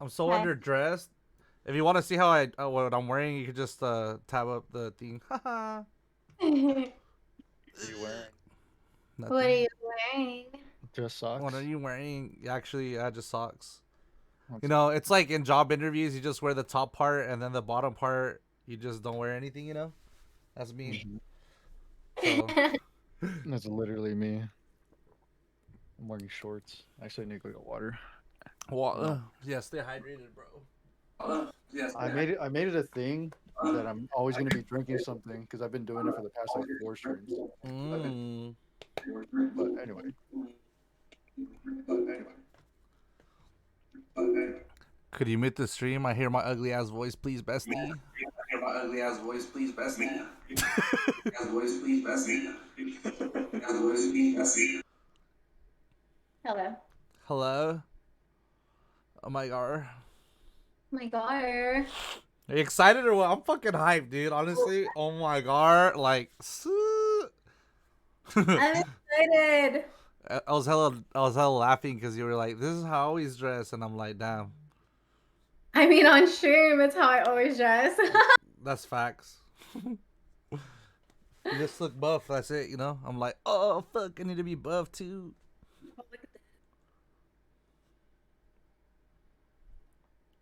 I'm so Hi. underdressed. If you want to see how what I'm wearing, you could just tab up the thing. Haha. What What are you wearing? are Nothing. you wearing? Just What are socks? you wearing? Actually, I just socks. You What's know, it's like in job interviews, you just wear the top part and then the bottom part, you just don't wear anything. You know, that's me. Mhm. So, That's literally me. I'm wearing shorts. Actually, I need to go get water. yeah, stay hydrated, bro. Yes. I made it a thing that I'm always gonna be drinking something because I've been doing it for the past like 4 streams. Mm. But anyway, Could you mute the stream? I hear my ugly ass voice, please, bestie. Hear my ugly ass voice, please, bestie. Ass voice, please, bestie. Ass voice, please, bestie. Hello. Hello. Oh my god. Oh my god. Are you excited or what? I'm fucking hyped, dude. Honestly. Oh my god. Like, I'm excited. I was hella laughing because you were like, "This is how I always dress," and I'm like, "Damn, I mean, on stream, it's how I always dress. that's facts." You just look buff. That's it. You know. I'm like, "Oh fuck, I need to be buff too." Look at this.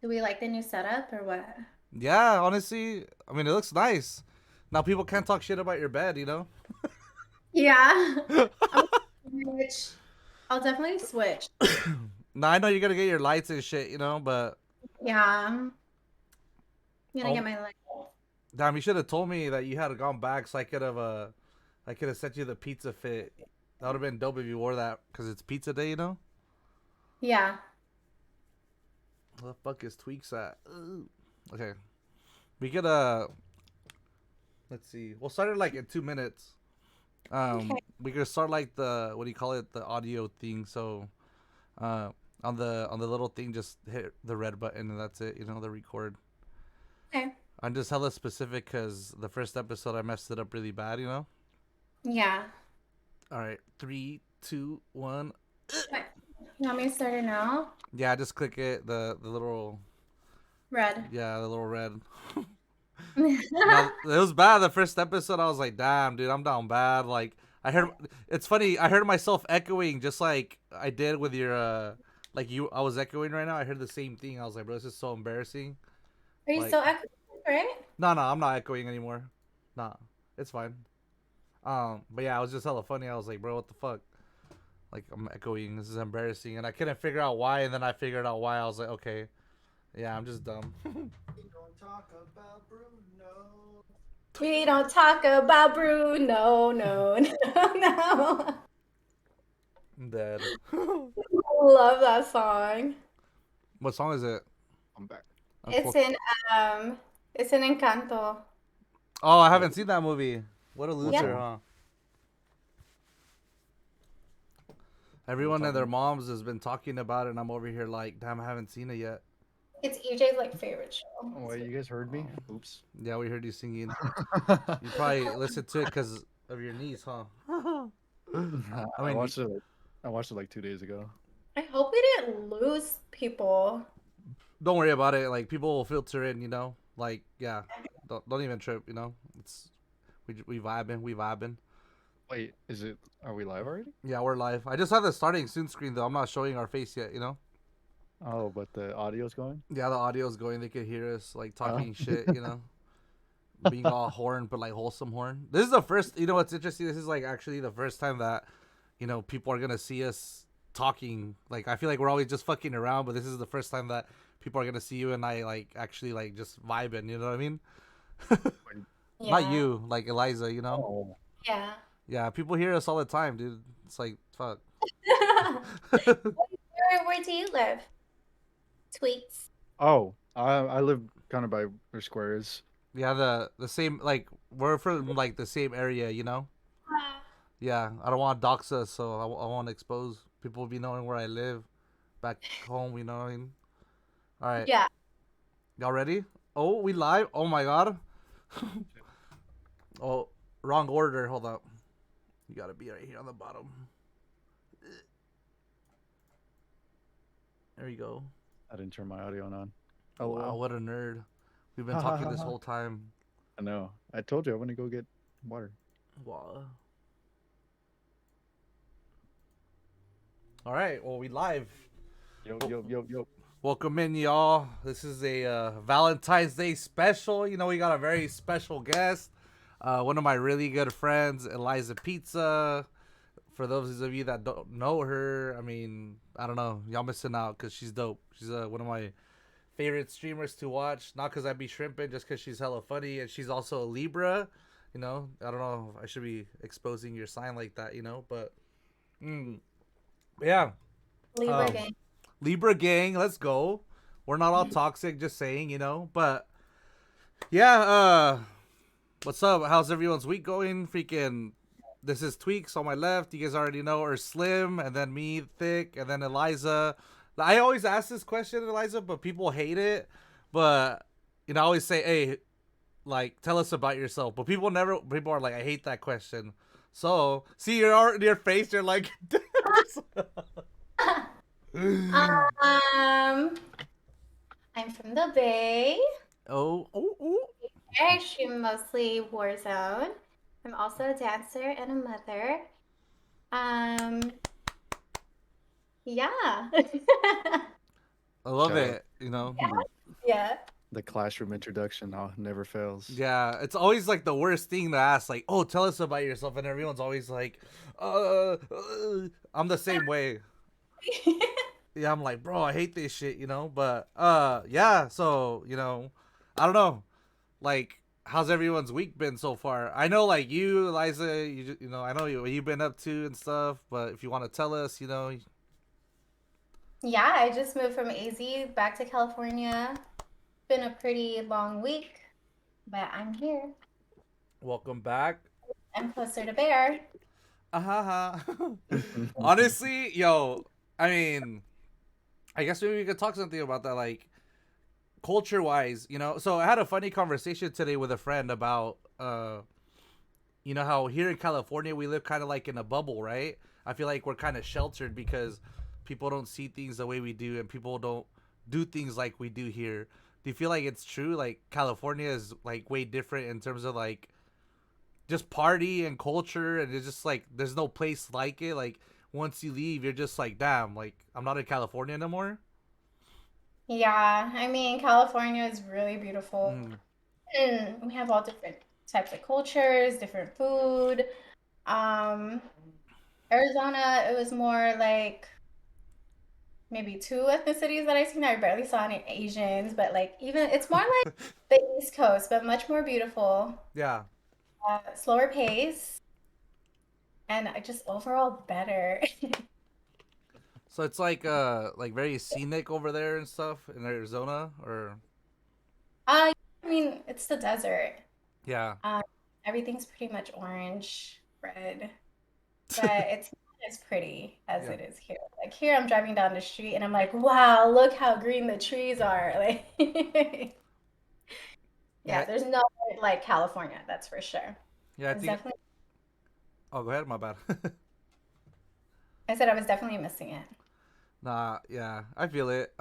Do we like the new setup or what? Yeah, honestly, I mean, it looks nice. Now people can't talk shit about your bed. You know. Yeah. I'm gonna switch. I'll definitely switch. Now I know you're gonna get your lights and shit. You know, but Yeah. I'm gonna get oh my light. damn, you should have told me that you had gone back so I could have sent you the pizza fit. That would have been dope if you wore that because it's pizza day, you know? Yeah. Where the fuck is Tweaks at? Ooh. Okay. We could, let's see. We'll start it like in 2 minutes. Okay. We could start like the, what do you call it? The audio thing. So, uh, on the little thing, just hit the red button and that's it, you know, the record. Okay. I'm just hella specific because the first episode I messed it up really bad, you know? Yeah. All right. Three, two, one. Okay. You want me to start it now? Yeah, just click it. The little Red. yeah, the little red. Now it was bad. The first episode, I was like, "Damn, dude, I'm down bad." Like I heard, it's funny. I heard myself echoing just like I did with your like you. I was echoing right now. I heard the same thing. I was like, "Bro, this is so embarrassing." Are you Like, still echoing, right? no, I'm not echoing anymore. Nah, it's fine. But yeah, it was just hella funny. I was like, "Bro, what the fuck?" Like I'm echoing. This is embarrassing, and I couldn't figure out why. And then I figured out why. I was like, "Okay, yeah, I'm just dumb." don't talk about Bruno. We don't talk about Bruno, no, no, no. I'm dead. Love that song. What song is it? I'm back. It's in um it's in Encanto. Oh, I What? haven't seen that movie. What a What Yep. loser, song? huh? What Everyone and song? their moms has been talking about it, and I'm over here like, damn, I haven't seen it yet. It's EJ's like favorite show. Oh, wait, you guys heard me? Oh, Oops. yeah, we heard you singing. You probably listened to it because of your niece, huh? I I mean, watched it. I watched it like 2 days ago. I hope we didn't lose people. don't worry about it. Like people will filter in, you know. Like yeah, don't even trip, you know. It's we vibing, we vibing. Wait, is it? Are we live already? Yeah, we're live. I just have the starting soon screen though. I'm not showing our face yet, you know. Oh, but the audio's going. Yeah, the audio's going. They could hear us like Oh. talking shit, you know. Being all horn, but like wholesome horn. This is the first. You know what's interesting? This is like actually the first time that people are gonna see us talking. Like I feel like we're always just fucking around, but this is the first time that people are gonna see you and I like actually like just vibing. You know what I mean? Wait, Not Yeah. you, like Eliza. You know? oh, Yeah. Yeah, people hear us all the time, dude. It's like fuck. Where do you live? Tweets. oh, I live kind of by where Square is. Yeah, the same like we're from like the same area. You know? Yeah, I don't want to dox us, so I want to expose people will be knowing where I live back home. You know what I mean? All right, Yeah. y'all ready? Oh, we live. Oh my god. Oh, wrong order. Hold up. You gotta be right here on the bottom. There you go. I didn't turn my audio on. Oh Wow, well. what a nerd. We've been Ha ha talking ha this ha. whole time. I know. I told you I want to go get water. Wow. All right, well, we live. Yo yo yo yo. Welcome in, y'all. This is a Valentine's Day special. You know, we got a very special guest. One of my really good friends, Eliza Pizzza. For those of you that don't know her, I mean, I don't know. Y'all missing out because she's dope. She's one of my favorite streamers to watch. Not because I be shrimping, just because she's hella funny. And she's also a Libra. You know, I don't know if I should be exposing your sign like that, you know, but yeah. Libra Um, gang. Libra gang, let's go. We're not all toxic, just saying, you know. But yeah, what's up? How's everyone's week going? Freaking, this is Tweaks on my left. You guys already know, or Slim, and then me, Thick, and then Eliza. I always ask this question, Eliza, but people hate it. But you know, I always say, hey, like, tell us about yourself. But people never. People are like, I hate that question. So see your face. You're like. I'm from the Bay. Oh, oh, oh. I stream mostly Warzone. I'm also a dancer and a mother. Yeah. I love Shout out. it. You know. Yeah. The classroom introduction never fails. Yeah, it's always like the worst thing to ask. Like, oh, tell us about yourself, and everyone's always like, I'm the same way. Yeah, I'm like, bro, I hate this shit, you know. But yeah. So you know, I don't know. Like, how's everyone's week been so far? I know, like you, Eliza, you know, I know what you've been up to and stuff. But if you want to tell us, you know, Yeah, I just moved from AZ back to California. Been a pretty long week, but I'm here. welcome back. I'm closer to Bear. Ha. Honestly, yo, I mean, I guess maybe we could talk something about that, like culture wise, you know. So I had a funny conversation today with a friend about you know how here in California we live kind of like in a bubble, right? I feel like we're kind of sheltered because people don't see things the way we do and people don't do things like we do here. Do you feel like it's true, like California is like way different in terms of like just party and culture, and it's just like there's no place like it? Like once you leave you're just like, damn, like I'm not in California anymore. Yeah, I mean, California is really beautiful. Mm. We have all different types of cultures, different food. Um, Arizona, it was more like maybe two ethnicities that I've seen. I barely saw any Asians, but like even it's more like the East Coast, but much more beautiful, Yeah. slower pace, and just overall better. So it's like very scenic over there and stuff in Arizona, or I mean, it's the desert. yeah. Um, Everything's pretty much orange, red, but it's not as pretty as Yeah. it is here. Like here, I'm driving down the street and I'm like, wow, look how green the trees are. Like, Yeah. yeah, there's no like California, that's for sure. Yeah, I It's think. definitely, Oh, go ahead. My bad. I said I was definitely missing it. Nah, yeah, I feel it.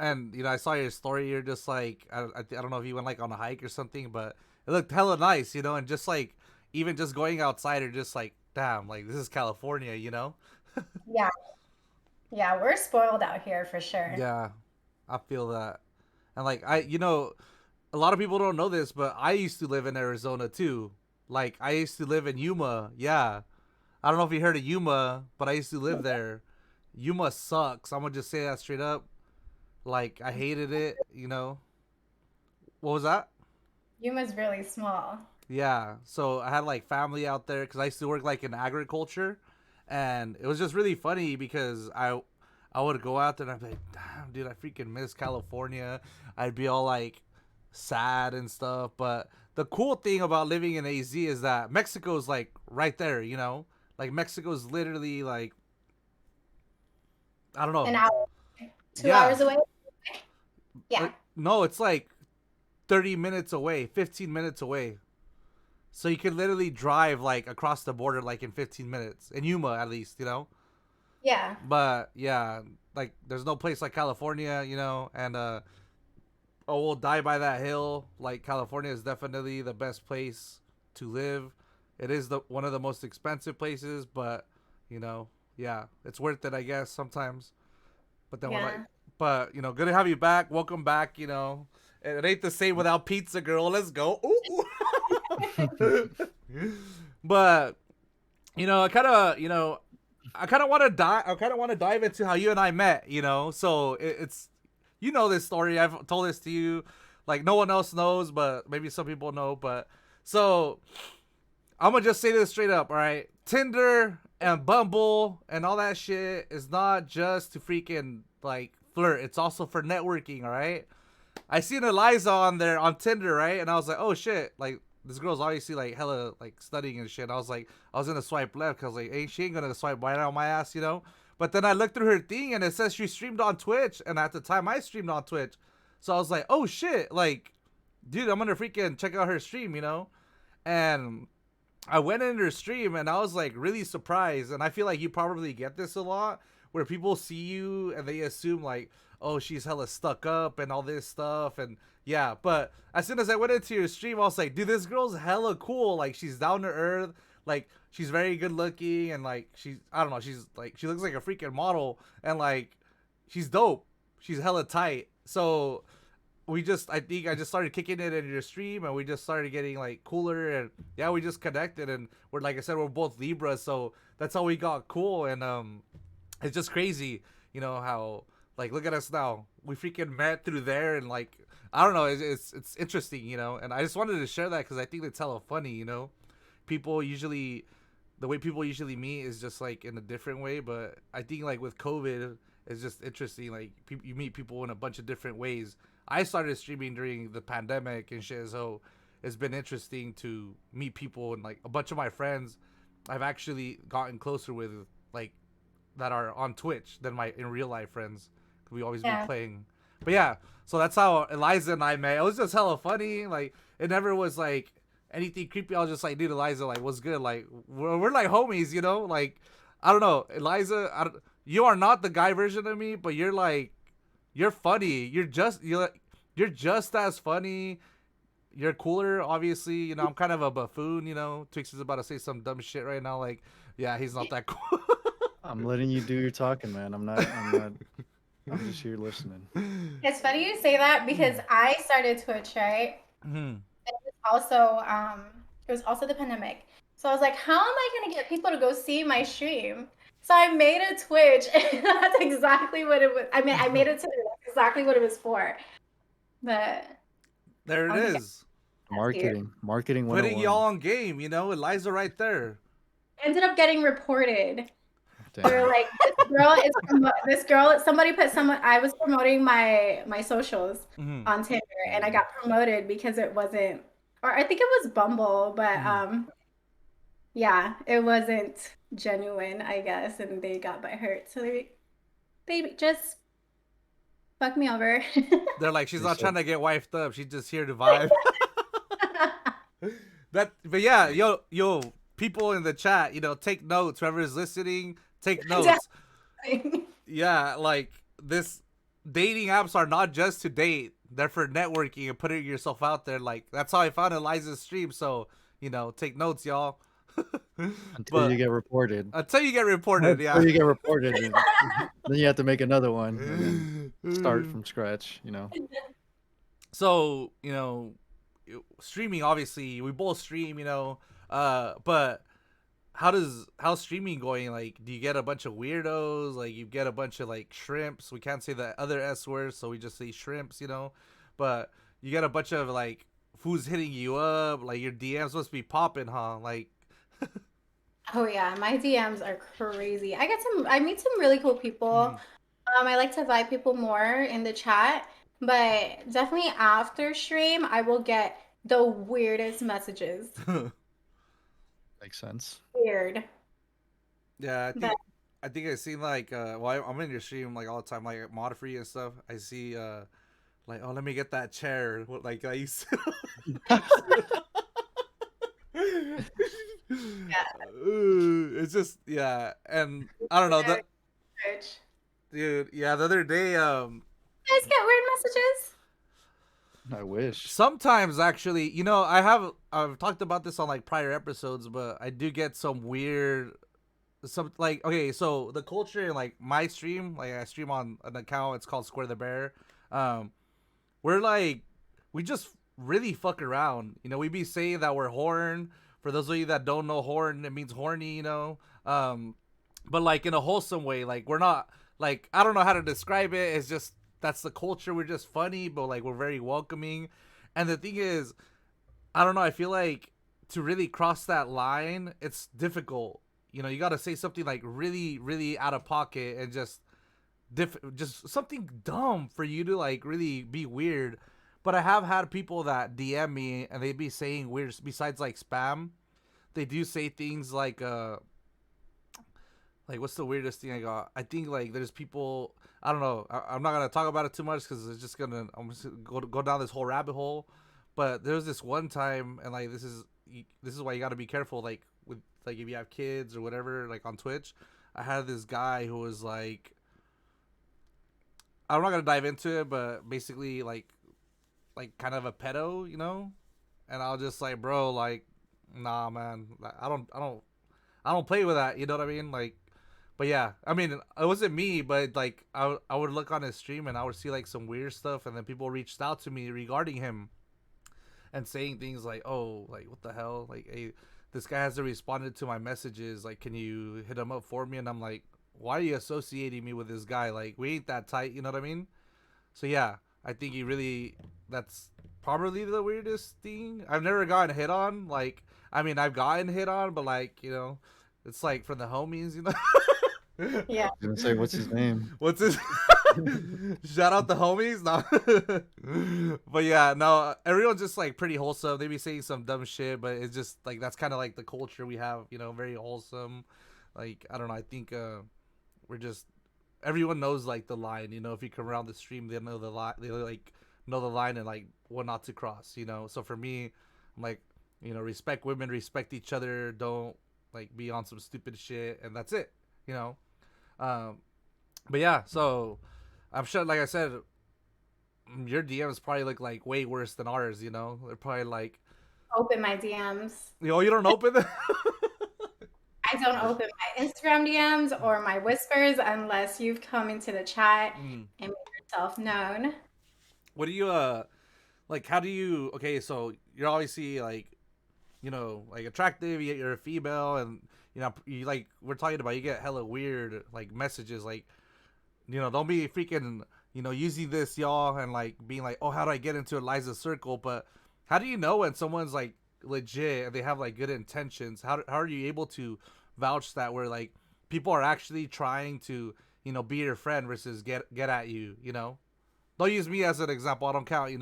And you know, I saw your story. You're just like, I don't know if you went like on a hike or something, but it looked hella nice, you know. And just like, even just going outside, or just like, damn, like this is California, you know. Yeah, yeah, we're spoiled out here for sure. Yeah, I feel that. And like you know, a lot of people don't know this, but I used to live in Arizona too. Like I used to live in Yuma. Yeah, I don't know if you heard of Yuma, but I used to live there. Yuma sucks. I'm gonna just say that straight up. Like I hated it. You know. What was that? Yuma's really small. Yeah. So I had like family out there because I used to work like in agriculture, and it was just really funny because I would go out there and I'd be like, damn, dude, I freaking miss California. I'd be all like sad and stuff. But the cool thing about living in AZ is that Mexico's like right there, you know? Like Mexico's literally like, I don't An know. hour, two Yeah. hours away. Yeah, No, it's like 30 minutes away, 15 minutes away. So you can literally drive like across the border like in 15 minutes. In Yuma at least, you know? yeah. But yeah, like there's no place like California, you know, and we'll die by that hill. Like California is definitely the best place to live. It is the one of the most expensive places, but you know, yeah, it's worth it, I guess, sometimes. But then we're like, Yeah. but you know, good to have you back. Welcome back. You know, it ain't the same without pizza, girl. Let's go. Ooh. But you know, I kind of want to dive. I kind of want to dive into how you and I met. You know, so it's you know this story. I've told this to you. Like no one else knows, but maybe some people know. But so I'm gonna just say this straight up. All right, Tinder and Bumble and all that shit is not just to freaking like flirt. It's also for networking. All right. I seen Eliza on there on Tinder, right? And I was like, oh shit, like this girl's obviously like hella like studying and shit. I was like, I was gonna swipe left because like, hey, she ain't gonna swipe right on my ass, you know. But then I looked through her thing and it says she streamed on Twitch, and at the time I streamed on Twitch, so I was like, oh shit, like, dude, I'm gonna freaking check out her stream, you know. And I went in her stream and I was like really surprised, and I feel like you probably get this a lot where people see you and they assume like, oh, she's hella stuck up and all this stuff, and yeah. But as soon as I went into your stream, I was like, dude, this girl's hella cool. Like she's down to earth, like she's very good looking, and like she's, I don't know, she's like, she looks like a freaking model, and like she's dope. She's hella tight. So I think I just started kicking it in your stream, and we just started getting like cooler, and yeah, we just connected, and we're, like I said, we're both Libras, so that's how we got cool. And it's just crazy, you know, how like look at us now, we freaking met through there, and like I don't know, it's interesting, you know. And I just wanted to share that because I think it's hella funny, you know. People usually, the way people usually meet is just like in a different way, but I think like with COVID, it's just interesting, like you meet people in a bunch of different ways. I started streaming during the pandemic and shit, so it's been interesting to meet people, and like a bunch of my friends I've actually gotten closer with, like that are on Twitch than my in real life friends. We always be Yeah. playing. But yeah, so that's how Eliza and I met. It was just hella funny. Like it never was like anything creepy. I was just like, dude, Eliza, like, what's good? Like we're like homies, you know? Like I don't know, Eliza. You are not the guy version of me, but you're like, you're funny. You're just as funny. You're cooler, obviously. You know, I'm kind of a buffoon. You know, Twix is about to say some dumb shit right now. Like, yeah, he's not that cool. I'm letting you do your talking, man. I'm not. I'm just here listening. It's funny you say that because I started Twitch, right? Hmm. Also, it was also the pandemic. So I was like, how am I gonna get people to go see my stream? So I made a Twitch, and that's exactly what it was. I mean, I made it to that's exactly what it was for. But There I it don't think is. Marketing Putting 101. y'all on game, you know, Eliza right there. I ended up getting reported. They were Damn. like, this girl, somebody put someone, I was promoting my socials Hmm. on Tinder, and I got promoted because it wasn't, or I think it was Bumble, but yeah, it wasn't genuine, I guess, and they got by hurt. So they just fucked me over. They're like, she's They not said, trying to get wifed up. She's just here to vibe. But yeah, yo, people in the chat, you know, take notes. Whoever's listening, take notes. Yeah, like this, dating apps are not just to date. They're for networking and putting yourself out there. Like that's how I found Eliza's stream. So you know, take notes, y'all. until you get reported. Until you get reported, yeah. Until you get reported, then you have to make another one and then start from scratch. You know. So you know, streaming, obviously we both stream, you know, but how's streaming going? Like, do you get a bunch of weirdos? Like, you get a bunch of like shrimps? We can't say the other S words, so we just say shrimps, you know. But you get a bunch of like who's hitting you up? Like your DMs must be popping, huh? Like, Oh yeah, my DMs are crazy. I meet some really cool people. I like to vibe people more in the chat, but definitely after stream, I will get the weirdest messages. Makes sense. Weird. yeah, But I think I seen like well, I'm in your stream like all the time, like mod free and stuff. I see like, oh, let me get that chair. Like I used to. yeah, It's just, yeah, and I don't know that. Twitch. Dude, yeah, the other day, You guys get weird messages? I wish. sometimes actually, I've talked about this on like prior episodes, but I do get some weird, some like, okay, so the culture in like my stream, like I stream on an account, it's called Square the Bear. Um, we're like, we just really fuck around. We be saying that we're horn. For those of you that don't know horn, it means horny. But like in a wholesome way. Like we're not like, I don't know how to describe it. It's just that's the culture. We're just funny, but like we're very welcoming. And the thing is, I don't know. I feel like to really cross that line, it's difficult. You got to say something like really, really out of pocket and just something dumb for you to like really be weird. But I have had people that DM me and they be saying weird besides like spam. They do say things like what's the weirdest thing I got? I think like there's people, I don't know. I'm not gonna talk about it too much because I'm just gonna go down this whole rabbit hole. But there was this one time, and like this is why you got to be careful. Like with like if you have kids or whatever, like on Twitch, I had this guy who was like, I'm not gonna dive into it, but basically like kind of a pedo. And I was just like, bro, like, nah, man, like, I don't play with that. You know what I mean? Like, but yeah, I mean, it wasn't me, but like I would look on his stream and I would see like some weird stuff, and then people reached out to me regarding him and saying things like, oh, like what the hell, like, hey, this guy hasn't responded to my messages, like, can you hit him up for me? And I'm like, why are you associating me with this guy? Like, we ain't that tight, you know what I mean? So yeah, I think that's probably the weirdest thing. I've never gotten hit on. Like, I mean, I've gotten hit on, but like, it's like from the homies, Yeah. Didn't say what's his name. What's his? Shout out the homies, no. But yeah, no. Everyone's just like pretty wholesome. They be saying some dumb shit, but it's just like that's kind of like the culture we have. Very wholesome. Like I don't know. I think we're just everyone knows like the line. If you come around the stream, they know the line. They like know the line and like what not to cross. So for me, I'm like, respect women, respect each other. Don't like be on some stupid shit, and that's it. You know. But yeah, so I'm sure, like I said, your DMs probably look like way worse than ours. They're probably like, Open my DMs. you don't open them. I don't open my Instagram DMs or my whispers unless you've come into the chat and made yourself known. What do you like? How do you? Okay, so you're obviously like, like attractive. You're a female, and you like we're talking about. You get hella weird like messages, like, don't be freaking, using this, y'all, and like being like, oh, how do I get into Eliza's circle? But how do you know when someone's like legit and they have like good intentions? How are you able to vouch that where like people are actually trying to, be your friend versus get at you? Don't use me as an example. I don't count.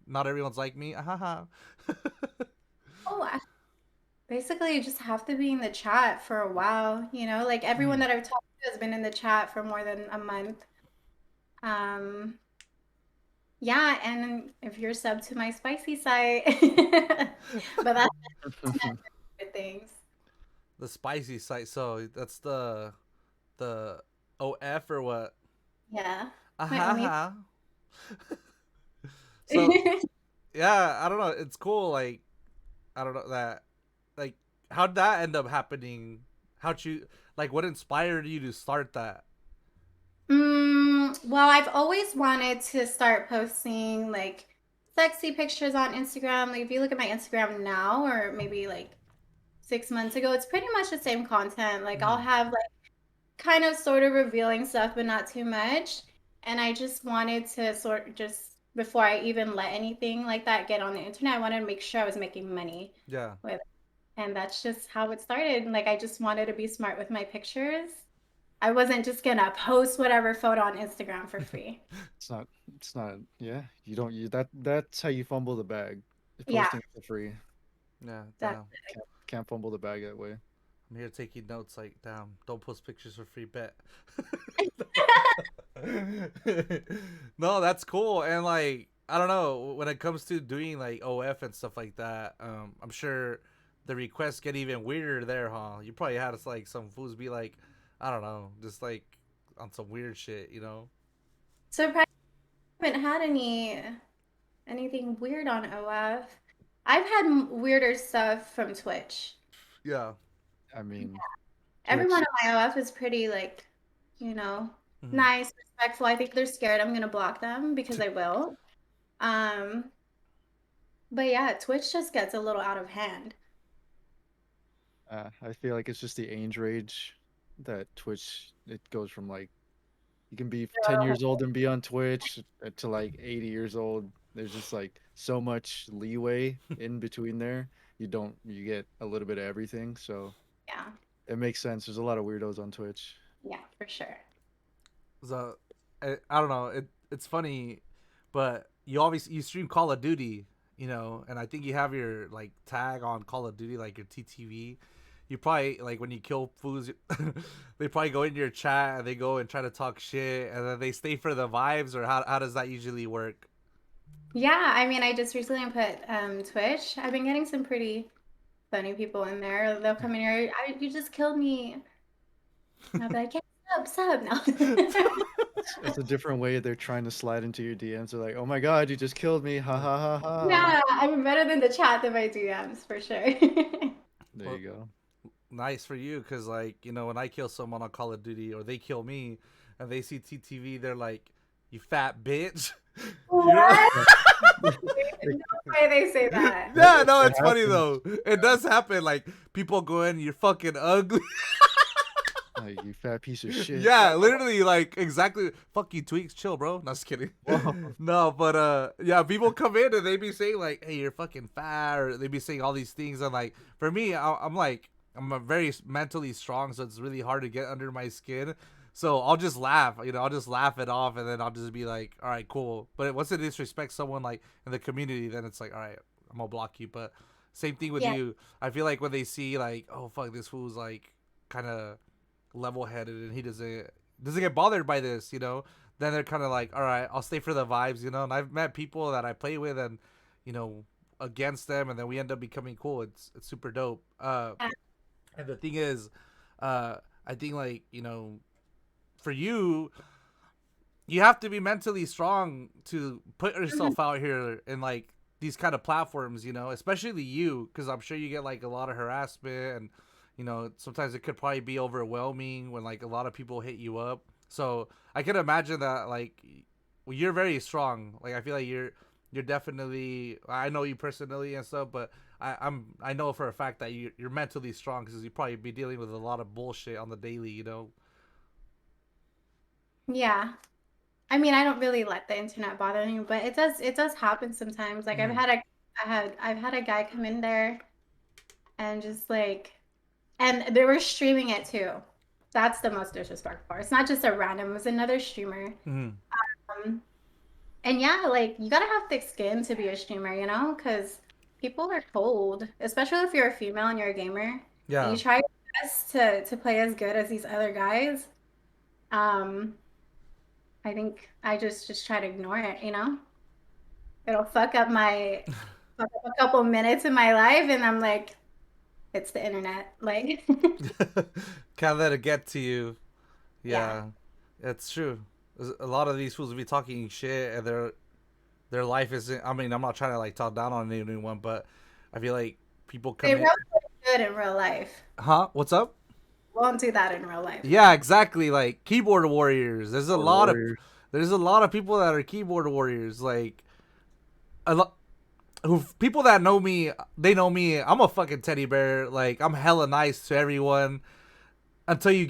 Not everyone's like me. Oh, basically, you just have to be in the chat for a while. Like everyone that I've talked to has been in the chat for more than a month. Yeah, and if you're sub to my spicy site, but that's good things. The spicy site. So that's the OF or what? Yeah. So yeah, I don't know. It's cool. Like I don't know that. Like how'd that end up happening? How'd you like? What inspired you to start that? Well, I've always wanted to start posting like sexy pictures on Instagram. Like if you look at my Instagram now, or maybe like 6 months ago, it's pretty much the same content. Like I'll have like kind of sort of revealing stuff, but not too much. And I just wanted to sort of just before I even let anything like that get on the internet, I wanted to make sure I was making money Yeah. with it. And that's just how it started. Like I just wanted to be smart with my pictures. I wasn't just gonna post whatever photo on Instagram for free. It's not, yeah. You don't, that's how you fumble the bag. Yeah. Posting it for free. Yeah. That's Damn. Can't fumble the bag that way. I'm here taking notes. Like, damn, don't post pictures for free. Bet. No, that's cool. And like, I don't know, when it comes to doing like OF and stuff like that, I'm sure the requests get even weirder there, huh? You probably had like some fools be like, I don't know, just like on some weird shit, you know. Surprised I haven't had anything weird on OF. I've had weirder stuff from Twitch. Yeah. I mean, Everyone Twitch. on my OF is pretty like, you know, Mhm. nice, respectful. I think they're scared I'm gonna block them because I will. Um, but yeah, Twitch just gets a little out of hand. I feel like it's just the age range that Twitch. It goes from like you can be 10 years old and be on Twitch to like 80 years old. There's just like so much leeway in between there. You get a little bit of everything, so Yeah, it makes sense. There's a lot of weirdos on Twitch. yeah, for sure. So I don't know. It's funny, but you obviously you stream Call of Duty, you know, and I think you have your like tag on Call of Duty, like your TTV. You probably like when you kill fools, they probably go into your chat and they go and try to talk shit, and then they stay for the vibes, or how does that usually work? Yeah, I mean, I just recently put Twitch. I've been getting some pretty funny people in there. They'll come in here, you just killed me. And I'll be like, yeah, sub. No. It's a different way they're trying to slide into your DMs. They're like, "Oh my God, you just killed me! Ha ha ha ha!" Yeah, I'm better than the chat than my DMs for sure. There Well, you go. nice for you, because like you know when I kill someone on Call of Duty or they kill me, and they see TTV, they're like, "You fat bitch." You know? What? It, No way they say that. Yeah, no, it it's funny happens. though. It does happen. Like people go in, you're fucking ugly. Like, you fat piece of shit. Yeah, literally, like exactly. Fuck you, Tweaks. Chill, bro. Not just kidding. Whoa. No, but yeah, people come in and they be saying like, "Hey, you're fucking fat," or they be saying all these things. And like, for me, I'm like, I'm a very mentally strong, so it's really hard to get under my skin. So I'll just laugh, you know, I'll just laugh it off, and then I'll just be like, "All right, cool." But once it disrespects someone like in the community, then it's like, "All right, I'm gonna block you." But same thing with Yeah. you. I feel like when they see like, "Oh fuck, this fool's like kind of level-headed and he doesn't get bothered by this," you know, then they're kind of like, all right, I'll stay for the vibes, you know. And I've met people that I play with, and you know, against them, and then we end up becoming cool. It's super dope. And the thing is, I think like, you know, for you, you have to be mentally strong to put yourself out here in like these kind of platforms, you know, especially you, because I'm sure you get like a lot of harassment, and you know sometimes it could probably be overwhelming when like a lot of people hit you up. So I can imagine that like, well, you're very strong. Like I feel like you're definitely, I know you personally and stuff, but I know for a fact that you're mentally strong, because you probably be dealing with a lot of bullshit on the daily, you know. Yeah. I mean, I don't really let the internet bother me, but it does happen sometimes. Like Mm-hmm. I've had a guy come in there and just like, and they were streaming it too. That's the most disrespectful part. It's not just a random, it was another streamer. Mm-hmm. Um, and yeah, like you gotta have thick skin to be a streamer, you know, because people are cold, especially if you're a female and you're a gamer and Yeah. you try your best to play as good as these other guys. Um, I think I just try to ignore it, you know? It'll fuck up a couple minutes in my life and I'm like, it's the internet. Like Can't let it get to you. yeah. Yeah, it's true. A lot of these fools will be talking shit, and their life isn't. I mean, I'm not trying to like talk down on anyone, but I feel like people They come in. really look good in real life. Huh? What's up? Won't do that in real life. Yeah, exactly. Like keyboard warriors. Keyboard warrior. There's a lot of people that are keyboard warriors. Like a lot. Who people that know me, they know me. I'm a fucking teddy bear. Like I'm hella nice to everyone until you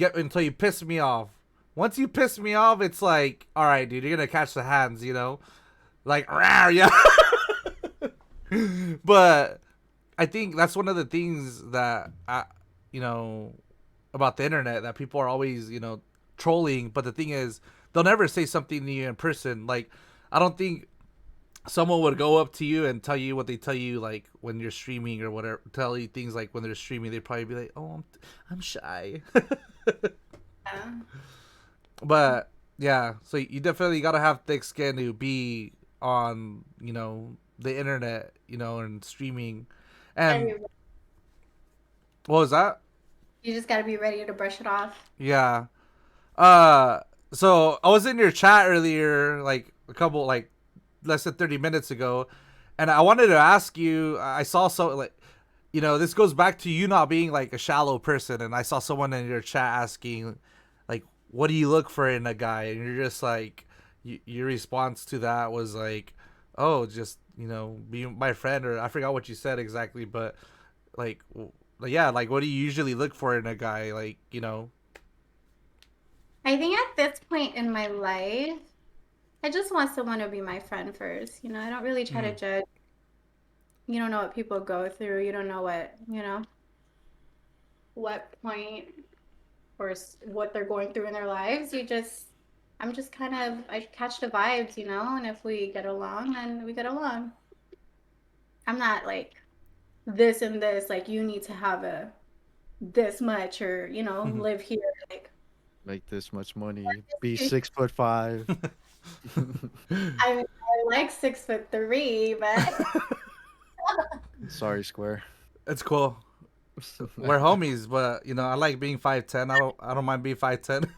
piss me off. Once you piss me off, it's like, all right, dude, you're gonna catch the hands, you know, like, rawr, yeah. But I think that's one of the things that you know, about the internet, that people are always, you know, trolling. But the thing is, they'll never say something to you in person. Like, I don't think someone would go up to you and tell you what they tell you like when you're streaming or whatever. Tell you things like when they're streaming, they'd probably be like, "Oh, I'm shy." Yeah. But yeah, so you definitely gotta have thick skin to be on, you know, the internet, you know, and streaming. And And what was that? you just gotta be ready to brush it off. Yeah. Uh, So I was in your chat earlier, like a couple, like less than 30 minutes ago, and I wanted to ask you. I saw so like, this goes back to you not being like a shallow person, and I saw someone in your chat asking, like, what do you look for in a guy? And you're just like, your response to that was like, oh, just be my friend, or I forgot what you said exactly, but like, yeah, like what do you usually look for in a guy, like I think at this point in my life, I just want someone to be my friend first. I don't really try to judge. You don't know what people go through. You don't know what point or what they're going through in their lives. I'm just kind of, I catch the vibes, and if we get along, then we get along. I'm not like this and this, like you need to have this much or, live here. Like, Make this much money. Be 6'5". I like 6'3", but Sorry, Square. it's cool. We're homies, but I like being 5'10". I don't mind being 5'10".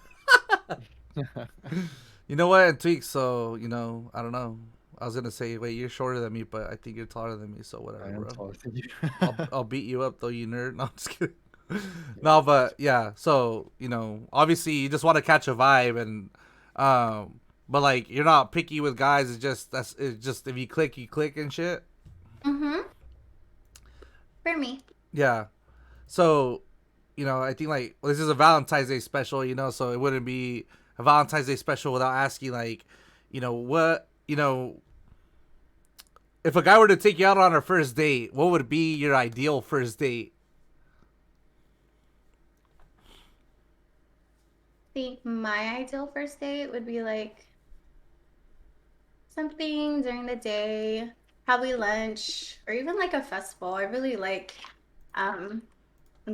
You know what? And Thiccc, so I don't know. I was gonna say, wait, you're shorter than me, but I think you're taller than me, so whatever, I am bro. taller than you. I'll beat you up though, you nerd. No, I'm just kidding. No, but yeah. So obviously you just want to catch a vibe, and but like you're not picky with guys. It's just if you click and shit. mm-hmm. For me. Yeah. So, I think like this is a Valentine's Day special, so it wouldn't be a Valentine's Day special without asking like, what, if a guy were to take you out on a first date, what would be your ideal first date? I think my ideal first date would be like something during the day, probably lunch, or even like a festival. I really like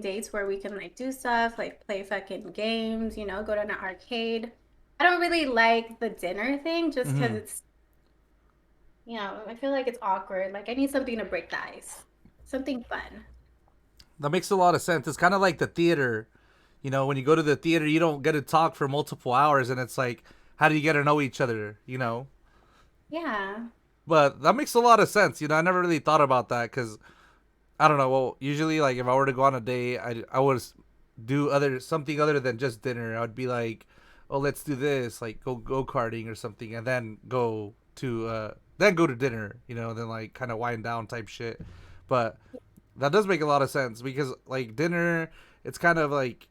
dates where we can like do stuff, like play fucking games, go to an arcade. I don't really like the dinner thing just because it's, I feel like it's awkward. Like I need something to break the ice, something fun. That makes a lot of sense. It's kind of like the theater. When you go to the theater, you don't get to talk for multiple hours, and it's like, how do you get to know each other, Yeah. But that makes a lot of sense. I never really thought about that because, I don't know. Well, usually, like, if I were to go on a date, I would do something other than just dinner. I would be like, oh, let's do this, like go karting or something, and then go to dinner, then like kind of wind down type shit. But that does make a lot of sense because like dinner, it's kind of like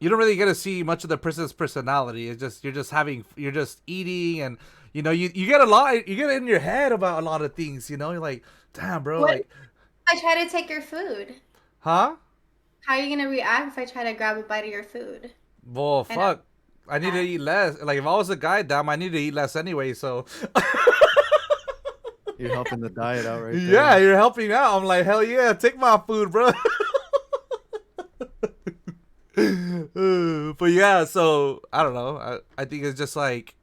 you don't really get to see much of the person's personality. It's just you're just eating, and you get you get in your head about a lot of things. You're like, damn, bro, What like, if I try to take your food? huh? How are you gonna react if I try to grab a bite of your food? Well, fuck. I need to eat less. Like if I was a guy, damn, I need to eat less anyway. So You're helping the diet out right there. yeah, you're helping out. I'm like, hell yeah, take my food, bro. But yeah, so I don't know. I think it's just like,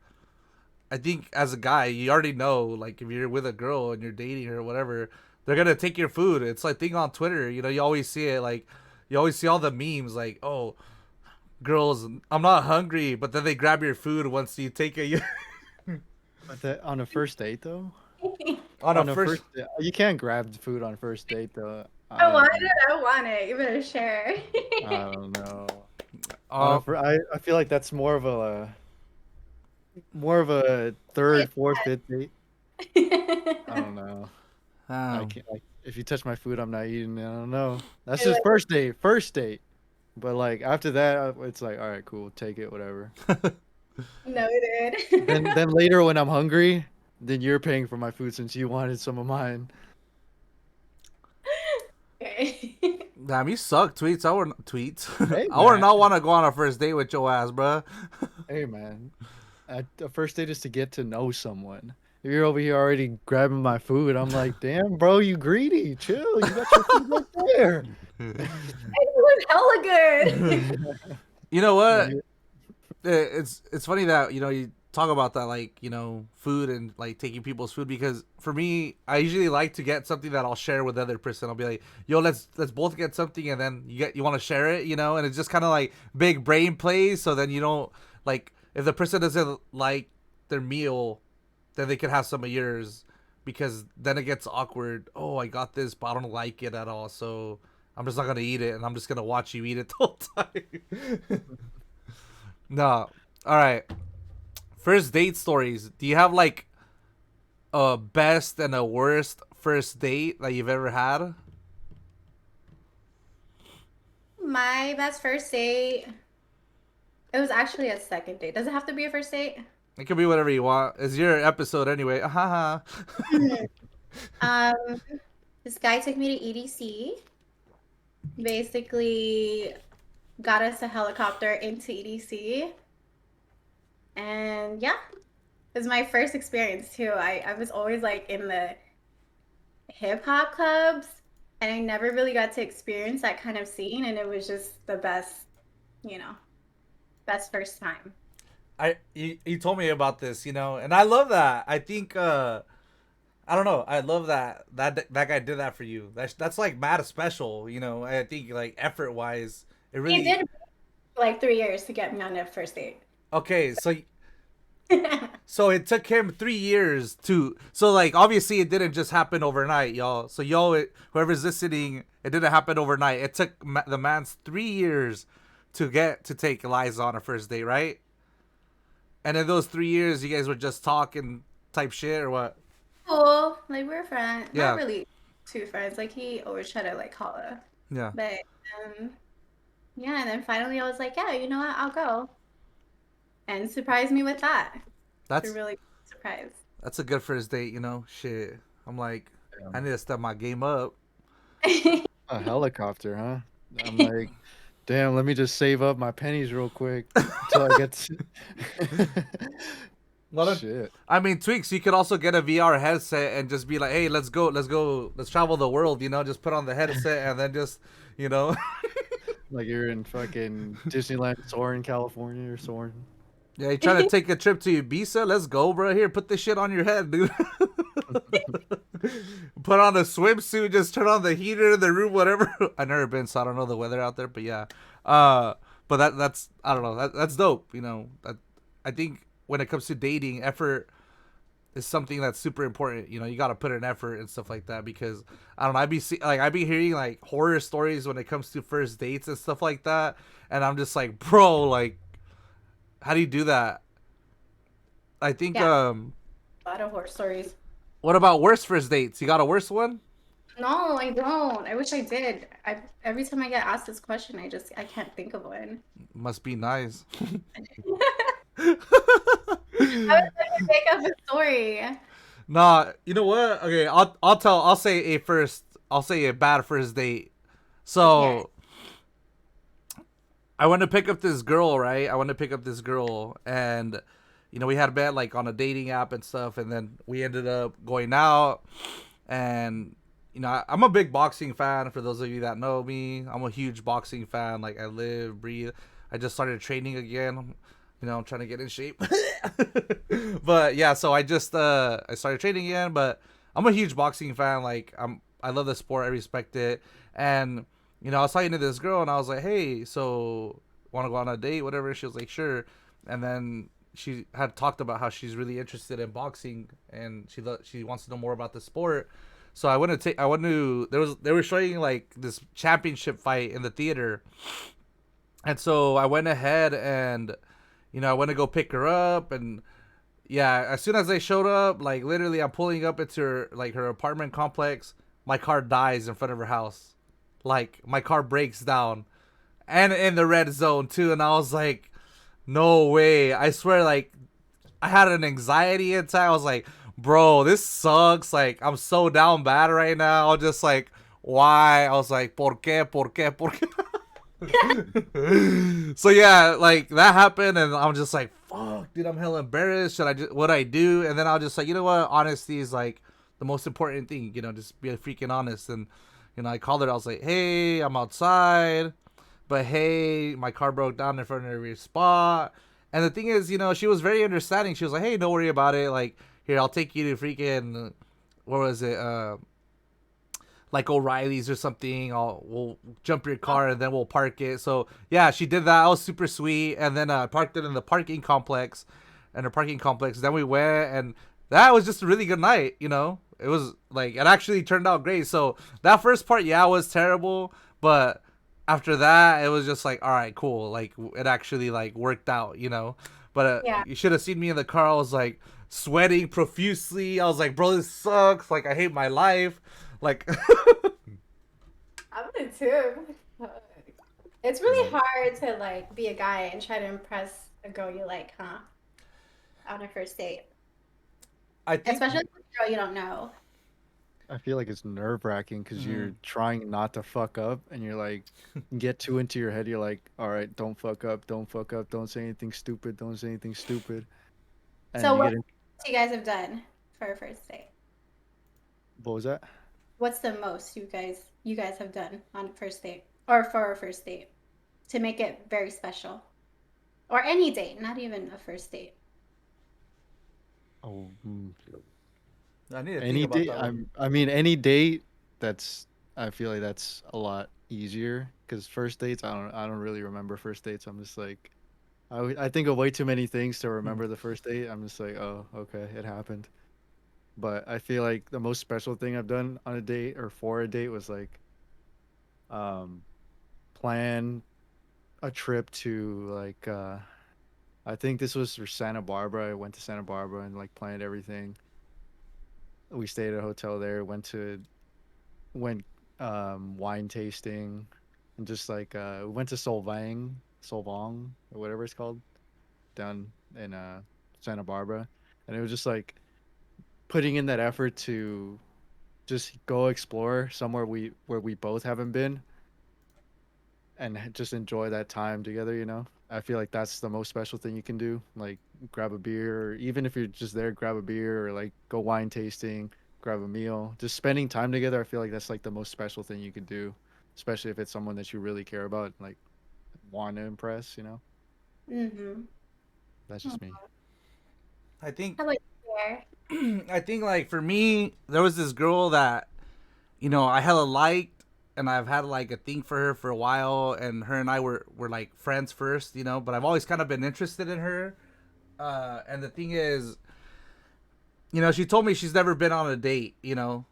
I think as a guy, you already know, like if you're with a girl and you're dating her or whatever, they're gonna take your food. It's like thing on Twitter, you always see it. Like you always see all the memes, like, oh, girls, I'm not hungry, but then they grab your food once you take it. But on a first date though. on a first date, you can't grab the food on first date though. I want it. I want it. You better share. I don't know. I feel like that's more of a third, fourth, fifth date. I don't know. I can't. If you touch my food, I'm not eating. I don't know. That's just first date. But like after that, it's like, all right, cool, take it, whatever. Noted. then later when I'm hungry, then you're paying for my food since you wanted some of mine. Okay. Damn, you suck, Tweets. Hey, I would not want to go on a first date with your ass, bro. Hey man, a first date is to get to know someone. If you're over here already grabbing my food, I'm like, damn, bro, you greedy. Chill, you got your food right there. It was hella good. You know what? It's funny that you talk about that, like food and like taking people's food, because for me, I usually like to get something that I'll share with the other person. I'll be like, yo, let's both get something, and then you want to share it, and it's just kind of like big brain plays, so then you don't like if the person doesn't like their meal, then they could have some of yours, because then it gets awkward. Oh, I got this, but I don't like it at all, so I'm just not gonna eat it, and I'm just gonna watch you eat it the whole time. No. All right. First date stories. Do you have like a best and a worst first date that you've ever had? My best first date. It was actually a second date. Does it have to be a first date? It can be whatever you want. It's your episode anyway. Haha. Um, this guy took me to EDC. Basically, got us a helicopter into EDC, and yeah, it was my first experience too. I was always like in the hip hop clubs, and I never really got to experience that kind of scene, and it was just the best, you know, best first time. You told me about this, and I love that. I think I don't know. I love that guy did that for you. That's like mad special, I think like effort wise, it really. He did like 3 years to get me on a first date. Okay, so it took him 3 years so like obviously it didn't just happen overnight, y'all. So whoever's listening, it didn't happen overnight. It took the man's 3 years to get to take Eliza on a first date, right? And in those 3 years, you guys were just talking type shit or what? Cool, like we're friends. Yeah. Not really two friends. Like he always tried to like holla. Yeah. But yeah, and then finally I was like, yeah, you know what? I'll go. And surprised me with that. That's a really surprise. That's a good first date, Shit. I'm like, Yeah. I need to step my game up. A helicopter, huh? I'm like, damn, let me just save up my pennies real quick until I get to... Shit. I mean, Thiccc, you could also get a VR headset and just be like, hey, let's travel the world, just put on the headset and then just, Like you're in fucking Disneyland, Soarin', California, or Soarin'. Yeah, you trying to take a trip to Ibiza? Let's go, bro. Here, put this shit on your head, dude. Put on a swimsuit, just turn on the heater in the room, whatever. I've never been, so I don't know the weather out there, but yeah. But that's I don't know. That's dope, I think when it comes to dating, effort is something that's super important. You got to put in effort and stuff like that, because I don't know. I be hearing like horror stories when it comes to first dates and stuff like that, and I'm just like, bro, like, how do you do that? I think Yeah. A lot of horror stories. What about worst first dates? You got a worse one? No, I don't. I wish I did. Every time I get asked this question, I can't think of one. Must be nice. I was trying to make up a story. Nah, you know what? Okay, I'll say a bad first date. So I went to pick up this girl, right? And we had met like on a dating app and stuff, and then we ended up going out. And I'm a big boxing fan. For those of you that know me, I'm a huge boxing fan. Like, I live, breathe. I just started training again. I'm trying to get in shape. But yeah, so I started training again. But I'm a huge boxing fan. Like, I love the sport. I respect it. And I was talking to this girl, and I was like, hey, so want to go on a date, whatever? She was like, sure. And then she had talked about how she's really interested in boxing, and she wants to know more about the sport. So they were showing like this championship fight in the theater. And so I went ahead and, I went to go pick her up. And yeah, as soon as they showed up, like literally I'm pulling up into her apartment complex. My car dies in front of her house. Like, my car breaks down, and in the red zone too. And I was like, no way. I swear, like, I had an anxiety inside. I was like, bro, this sucks. Like, I'm so down bad right now. I was just like, why? I was like, ¿por qué? ¿Por qué? ¿Por qué? So yeah, like, that happened, and I'm just like, fuck, dude, I'm hella embarrassed. What I do? And then I was just like, you know what? Honesty is like the most important thing. Just be freaking honest. And I called her. I was like, hey, I'm outside, but hey, my car broke down in front of your spot. And the thing is, she was very understanding. She was like, hey, don't worry about it. Like, here, I'll take you to freaking, what was it? like O'Reilly's or something. We'll jump your car and then we'll park it. So yeah, she did that. That was super sweet. And then I parked it in the parking complex, and her parking complex. Then we went, and that was just a really good night. You know, it was like it actually turned out great. So that first part, yeah, was terrible, but after that, it was just like, all right, cool. Like it actually like worked out. You know, but Yeah. you should have seen me in the car. I was like sweating profusely. I was like, bro, this sucks. Like I hate my life. Like I would too. It's really hard to like be a guy and try to impress a girl you like, huh? On a first date, I think especially with a girl you don't know. I feel like it's nerve wracking because you're Mhm. trying not to fuck up, and you're like, get too into your head. You're like, all right, don't fuck up, don't fuck up, don't say anything stupid, don't say anything stupid, and So you what get in. you guys have done for a first date? What was that? What's the most you guys have done on a first date or for a first date to make it very special? Or any date, not even a first date. Oh, I need to think any about date. that one. I mean, any date. That's. I feel like that's a lot easier because first dates. I don't really remember first dates. I'm just like, I think of way too many things to remember the first date. I'm just like, oh, okay, it happened. But I feel like the most special thing I've done on a date or for a date was like, um, plan a trip to like, I think this was for Santa Barbara. I went to Santa Barbara and like planned everything. We stayed at a hotel there. Went wine tasting, and just like we went to Solvang or whatever it's called down in Santa Barbara, and it was just like putting in that effort to just go explore somewhere where we both haven't been, and just enjoy that time together, you know. I feel like that's the most special thing you can do, like grab a beer, or even if you're just there, grab a beer, or like go wine tasting, grab a meal, just spending time together. I feel like that's like the most special thing you could do, especially if it's someone that you really care about, like want to impress, you know. Mm-hmm. That's just me. I think How about you, Pierre? I think like for me, there was this girl that I hella liked, and I've had like a thing for her for a while, and her and I were like friends first, but I've always kind of been interested in her. And the thing is, she told me she's never been on a date,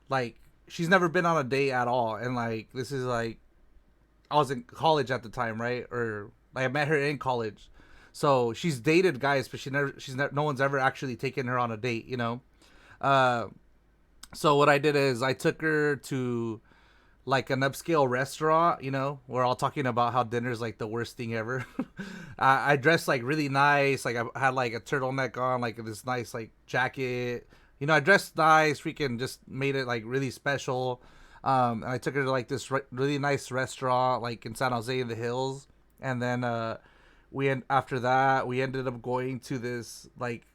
like she's never been on a date at all, and like this is like I was in college at the time, right? Or like I met her in college. So she's dated guys, but no one's ever actually taken her on a date, Uh, so what I did is I took her to like an upscale restaurant, we're all talking about how dinner's like the worst thing ever. I dressed like really nice, like I had like a turtleneck on, like this nice like jacket. I dressed nice, freaking just made it like really special. And I took her to like this really nice restaurant, like in San Jose in the hills, and then after that we ended up going to this like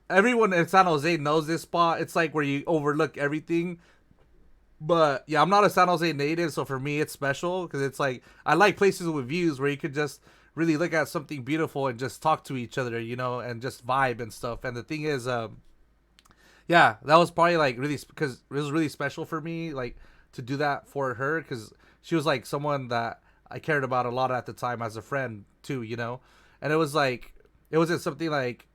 everyone in San Jose knows this spot. It's like where you overlook everything. But yeah, I'm not a San Jose native, so for me it's special because it's like I like places with views where you could just really look at something beautiful and just talk to each other, and just vibe and stuff. And the thing is, yeah, that was probably like really because it was really special for me, like to do that for her because she was like someone that I cared about a lot at the time as a friend too, and it was like it wasn't something like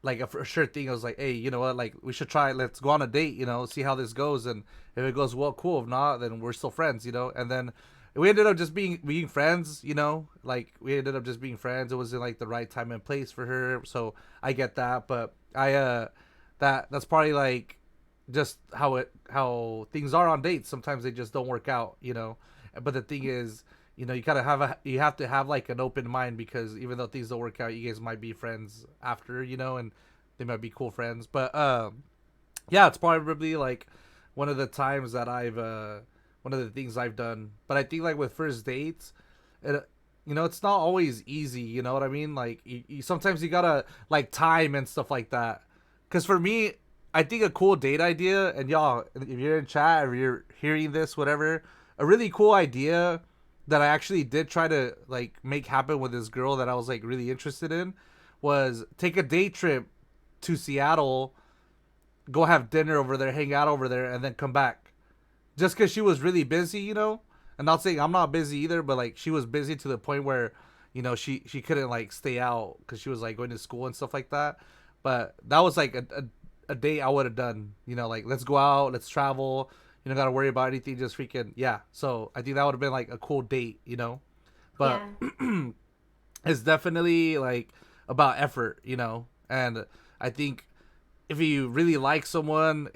a for sure thing. I was like, hey, you know what? Like, we should try. Let's go on a date. See how this goes. And if it goes well, cool. If not, then we're still friends. And then we ended up just being friends. Like we ended up just being friends. It wasn't like the right time and place for her. So I get that, but that's probably like just how things are on dates. Sometimes they just don't work out. But the thing is, you have to have like an open mind because even though things don't work out, you guys might be friends after, and they might be cool friends. But yeah, it's probably like one of the times that one of the things I've done. But I think like with first dates, it's not always easy. You know what I mean? Like sometimes you gotta like time and stuff like that. Cause for me, I think a cool date idea, and y'all, if you're in chat or you're hearing this, whatever, a really cool idea that I actually did try to like make happen with this girl that I was like really interested in was take a day trip to Seattle, go have dinner over there, hang out over there, and then come back. just because she was really busy, you know. And not saying I'm not busy either, but like she was busy to the point where, you know, she couldn't like stay out because she was like going to school and stuff like that. But that was like a date I would have done. You know, like let's go out, let's travel. You don't gotta worry about anything. Just freaking yeah. So I think that would have been like a cool date. You know, but Yeah. it's definitely like about effort. You know, and I think if you really like someone,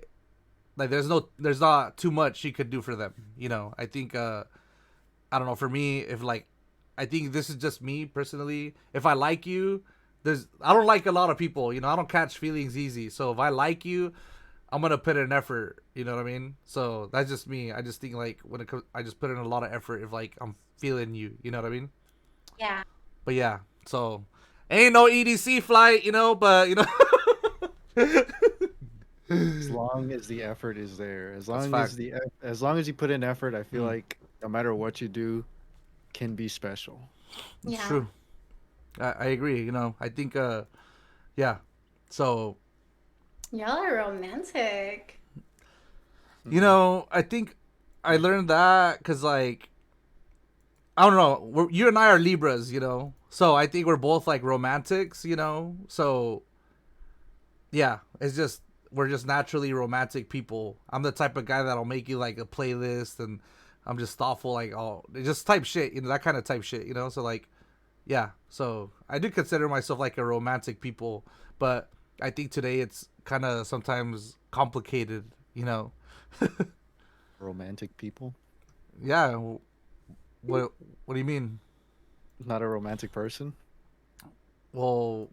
like there's not too much you could do for them. You know, I think I don't know, for me, if like I think this is just me personally, if I like you, I don't like a lot of people, you know, I don't catch feelings easy. So if I like you, I'm gonna put in an effort, you know what I mean? So that's just me. I just think like when it comes, I just put in a lot of effort if like I'm feeling you, you know what I mean? Yeah. But yeah, so ain't no EDC flight, you know, but you know. As long as the effort is there, That's fact. as long as you put in effort, I feel Mm. like no matter what you do, can be special. It's Yeah. true. I agree. You know, I think yeah. So Y'all are romantic. you Mhm. know, I think I learned that because like I don't know, you and I are Libras, you know, so I think we're both like romantics, you know. So yeah, it's just we're just naturally romantic people. I'm the type of guy that'll make you like a playlist, and I'm just thoughtful, like oh, just type shit, you know, that kind of type shit, you know. So like yeah, so I do consider myself like a romantic people, but I think today it's kind of sometimes complicated, you know. Romantic people, Yeah, what what do you mean? not a romantic person. Well,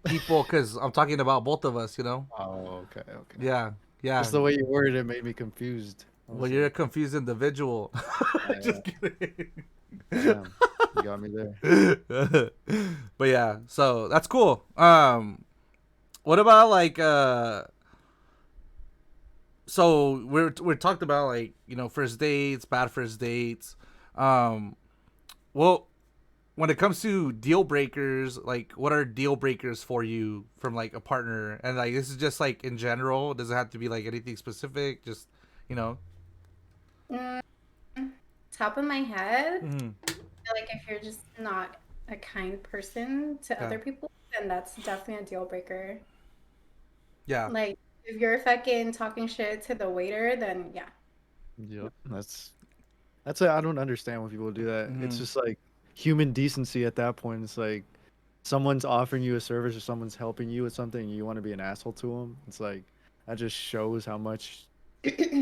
people, because I'm talking about both of us, you know. Oh, okay, okay. Yeah, yeah. Just the way you worded it made me confused. I Well, was you're a like, confused individual. I Just kidding. am. You got me there. But yeah, so that's cool. What about like so we're talked about like you know first dates, bad first dates. Um, well, when it comes to deal breakers, like what are deal breakers for you from like a partner? And like this is just like in general. Does it have to be like anything specific? Just you know. Mm, top of my head, Mm, I feel like if you're just not a kind person to yeah. other people, then that's definitely a deal breaker. Yeah. Like if you're fucking talking shit to the waiter, then yeah. Yep, that's I don't understand when people do that. It's Mm, just like human decency at that point. It's like someone's offering you a service or someone's helping you with something and you want to be an asshole to them. It's like that just shows how much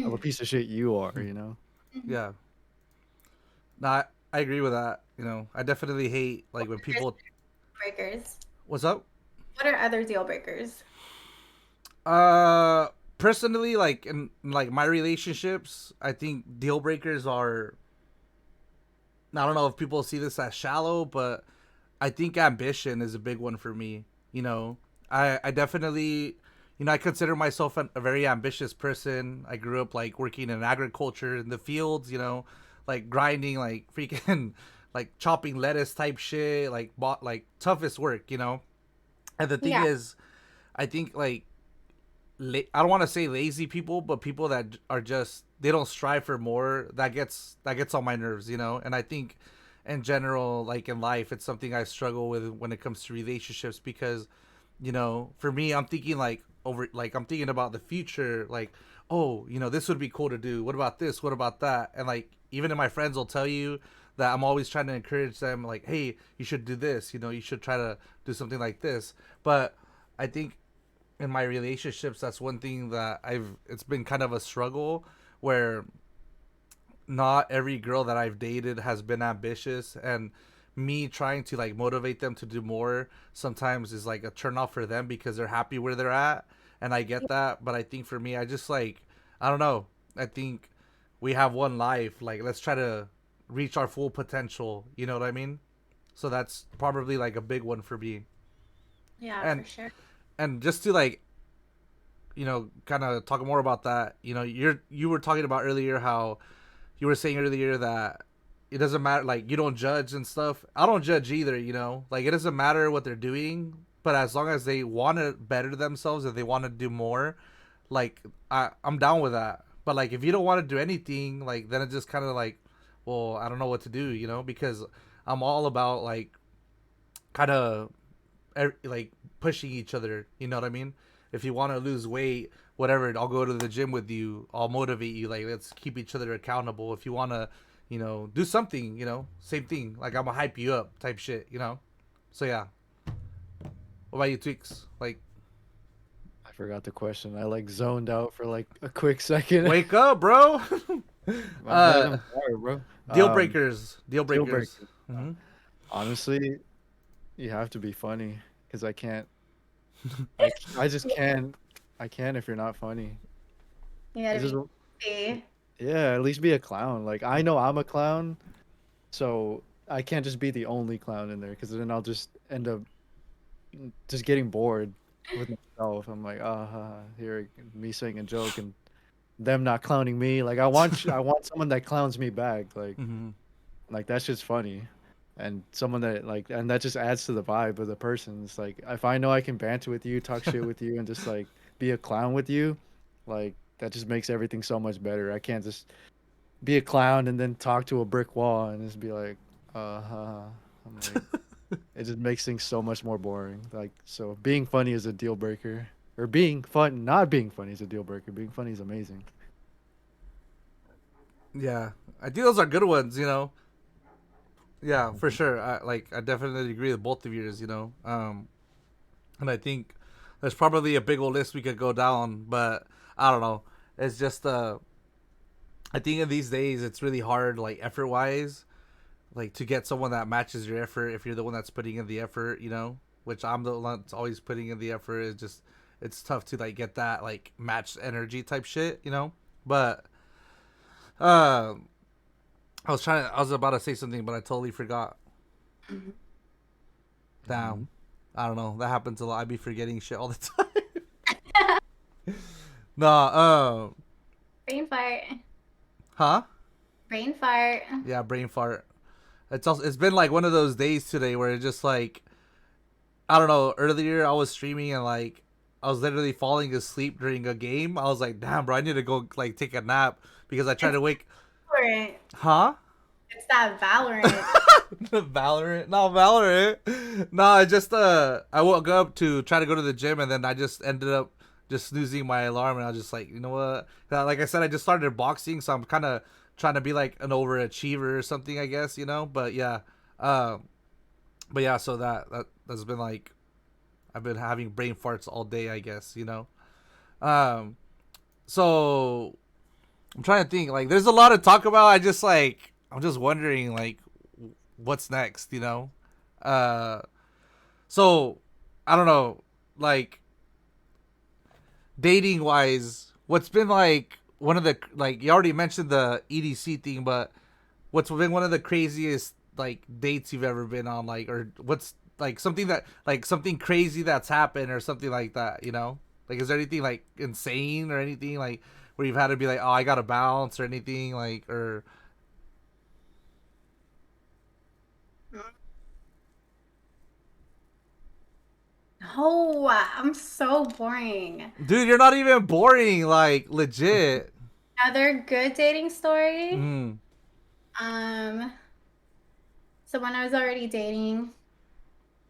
of a piece of shit you are, you know? yeah. No, I agree with that. You know, I definitely hate like when There's people. breakers. What's up? What are other deal breakers? Uh, personally, like in like my relationships, I think deal breakers are. I don't know if people see this as shallow, but I think ambition is a big one for me. You know, I definitely, you know, I consider myself a very ambitious person. I grew up like working in agriculture in the fields, you know, like grinding, like freaking, like chopping lettuce type shit, like bought like toughest work, you know. And the thing Yeah. is, I think like I don't want to say lazy people, but people that are just they don't strive for more. That gets on my nerves, you know. And I think, in general, like in life, it's something I struggle with when it comes to relationships because, you know, for me, I'm thinking like I'm thinking about the future, like, oh, you know, this would be cool to do. What about this? What about that? And like, even if my friends will tell you that I'm always trying to encourage them, like, hey, you should do this. You know, you should try to do something like this. But I think in my relationships that's one thing that it's been kind of a struggle where not every girl that I've dated has been ambitious, and me trying to like motivate them to do more sometimes is like a turn off for them because they're happy where they're at, and I get that. But I think for me, I just like I don't know, I think we have one life, like let's try to reach our full potential, you know what I mean? So that's probably like a big one for me. Yeah, and for sure. and just to like you know, kind of talk more about that. You know, you were talking about earlier how you were saying earlier that it doesn't matter, like you don't judge and stuff. I don't judge either. You know, like it doesn't matter what they're doing, but as long as they want to better themselves, if they want to do more, like I'm down with that. But like if you don't want to do anything, like then it's just kind of like, well, I don't know what to do, you know, because I'm all about like kind of like pushing each other, you know what I mean? If you want to lose weight, whatever, I'll go to the gym with you. I'll motivate you. Like let's keep each other accountable. If you want to, you know, do something, you know, same thing. Like I'm gonna hype you up type shit, you know? So yeah. What about you, Tweaks? Like I forgot the question. I like zoned out for like a quick second. wake up, bro. I'm tired, bro. Deal breakers. Deal Deal breakers. breakers. Mm-hmm. Honestly, you have to be funny because I can't. I just can't. I can't if you're not funny. You gotta It's just, be. yeah, at least be a clown. Like I know I'm a clown, so I can't just be the only clown in there because then I'll just end up just getting bored with myself. I'm like, here me saying a joke and them not clowning me. Like I want someone that clowns me back. Mm-hmm. Like that's just funny. And someone that like and that just adds to the vibe of the person. It's like if I know I can banter with you, talk shit with you, and just like be a clown with you, like that just makes everything so much better. I can't just be a clown and then talk to a brick wall and just be like, I'm like, it just makes things so much more boring. Like so, being funny is a deal breaker, or being fun, not being funny is a deal breaker. Being funny is amazing. Yeah, I think those are good ones. You know. Yeah, for sure. I definitely agree with both of yours. You know. And I think there's probably a big old list we could go down, but I don't know. It's just I think in these days it's really hard, like effort wise, like to get someone that matches your effort if you're the one that's putting in the effort, you know. Which I'm the one that's always putting in the effort. It's just it's tough to like get that like matched energy type shit, you know. But I was about to say something, but I totally forgot. Damn. I don't know. That happens a lot. I be forgetting shit all the time. Nah, Brain fart. huh? Brain fart. Yeah, brain fart. It's been like one of those days today where it's just like I don't know, earlier I was streaming and like I was literally falling asleep during a game. I was like, "Damn, bro, I need to go like take a nap because I tried to wake." Valorant. Huh? It's that Valorant. Valorant? No, Valorant. No, I just I woke up to try to go to the gym and then I just ended up just snoozing my alarm and I was just like, you know what? Like I said, I just started boxing, so I'm kind of trying to be like an overachiever or something, I guess, you know. But yeah, so that's been like I've been having brain farts all day, I guess, you know. So I'm trying to think. Like, there's a lot to talk about. I'm just wondering like what's next, you know. So I don't know, like dating wise, what's been like one of the like you already mentioned the EDC thing, but what's been one of the craziest like dates you've ever been on, like, or what's like something crazy that's happened or something like that, you know? Like, is there anything like insane or anything like where you've had to be like, oh, I gotta bounce or anything like, or Oh, I'm so boring. dude, you're not even boring, like legit. Another good dating story. Mm. Um, so when I was already dating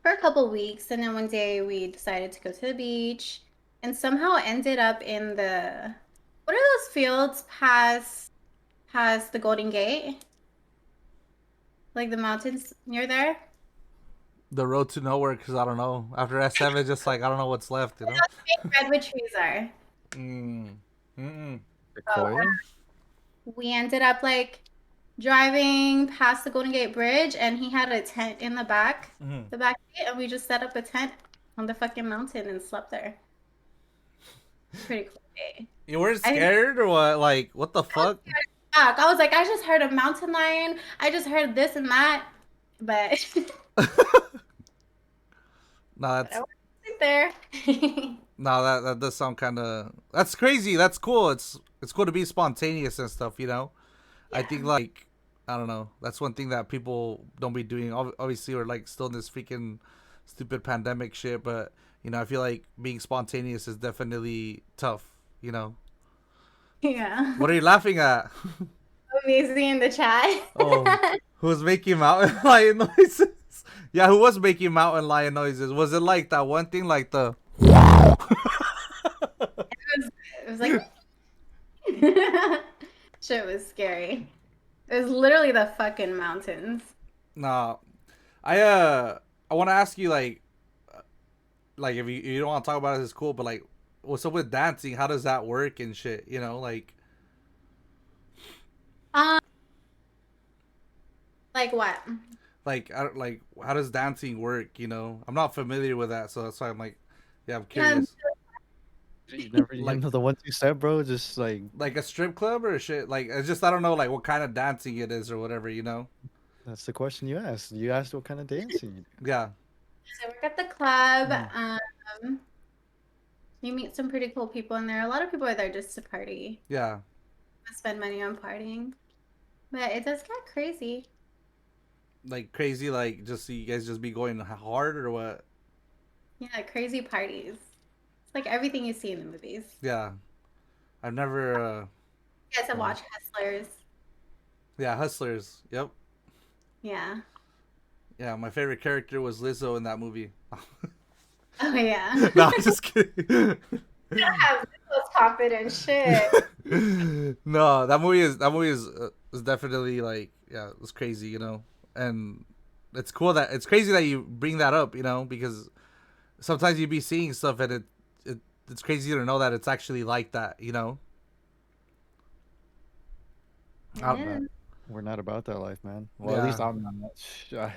for a couple weeks, and then one day we decided to go to the beach, and somehow ended up in the what are those fields past the Golden Gate? Like the mountains near there? The road to nowhere, because I don't know. After S7, just like I don't know what's left, you know. Big redwood trees are. Mm. Mm-mm. So Sequoia? we ended up like driving past the Golden Gate Bridge, and he had a tent in the back, Mhm. the back gate, and we just set up a tent on the fucking mountain and slept there. Pretty cool day. You weren't scared or what? Like, what the fuck? I was like, I just heard a mountain lion. I just heard this and that, but No, I that's wasn't there. no, that does sound kind of. That's crazy. That's cool. It's cool to be spontaneous and stuff. You know, I think like I don't know. That's one thing that people don't be doing. Obviously, we're like still in this freaking stupid pandemic shit. But you know, I feel like being spontaneous is definitely tough. You know, Yeah. What are you laughing at? Amazing in the chat. Oh, who's making mountain lion noises? Yeah, who was making mountain lion noises? Was it like that one thing, like the? It was like shit was scary. It was literally the fucking mountains. Nah, I I want to ask you like if you don't want to talk about it, it's cool. But like, what's up with dancing? How does that work and shit? You know, Um, like what? like how does dancing work? You know, I'm not familiar with that, so that's why I'm like, yeah, I'm Yeah, curious. You never, you Like- know the 1 2 step, bro. Just like Like a strip club or shit? Like it's just I don't know like what kind of dancing it is or whatever. You know? that's the question you asked. You asked what kind of dancing you do. Yeah, so I work at the club. Mm. You meet some pretty cool people in there. A lot of people are there just to party, yeah. spend money on partying. But it does get crazy. Like crazy, like just you guys just be going hard or what? Yeah, crazy parties. It's like everything you see in the movies. Yeah, I've never. You guys have watched Hustlers. Yeah, Hustlers. Yep. Yeah. Yeah, my favorite character was Lizzo in that movie. Oh yeah. No, I'm just kidding. You don't have those confident shit. No, that movie is definitely like yeah, it's crazy, you know, and it's cool that it's crazy that you bring that up, you know, because sometimes you be seeing stuff and it's crazy to know that it's actually like that, you know. Out Yeah. there. We're not about that life, man. Well, at Yeah. least I'm not.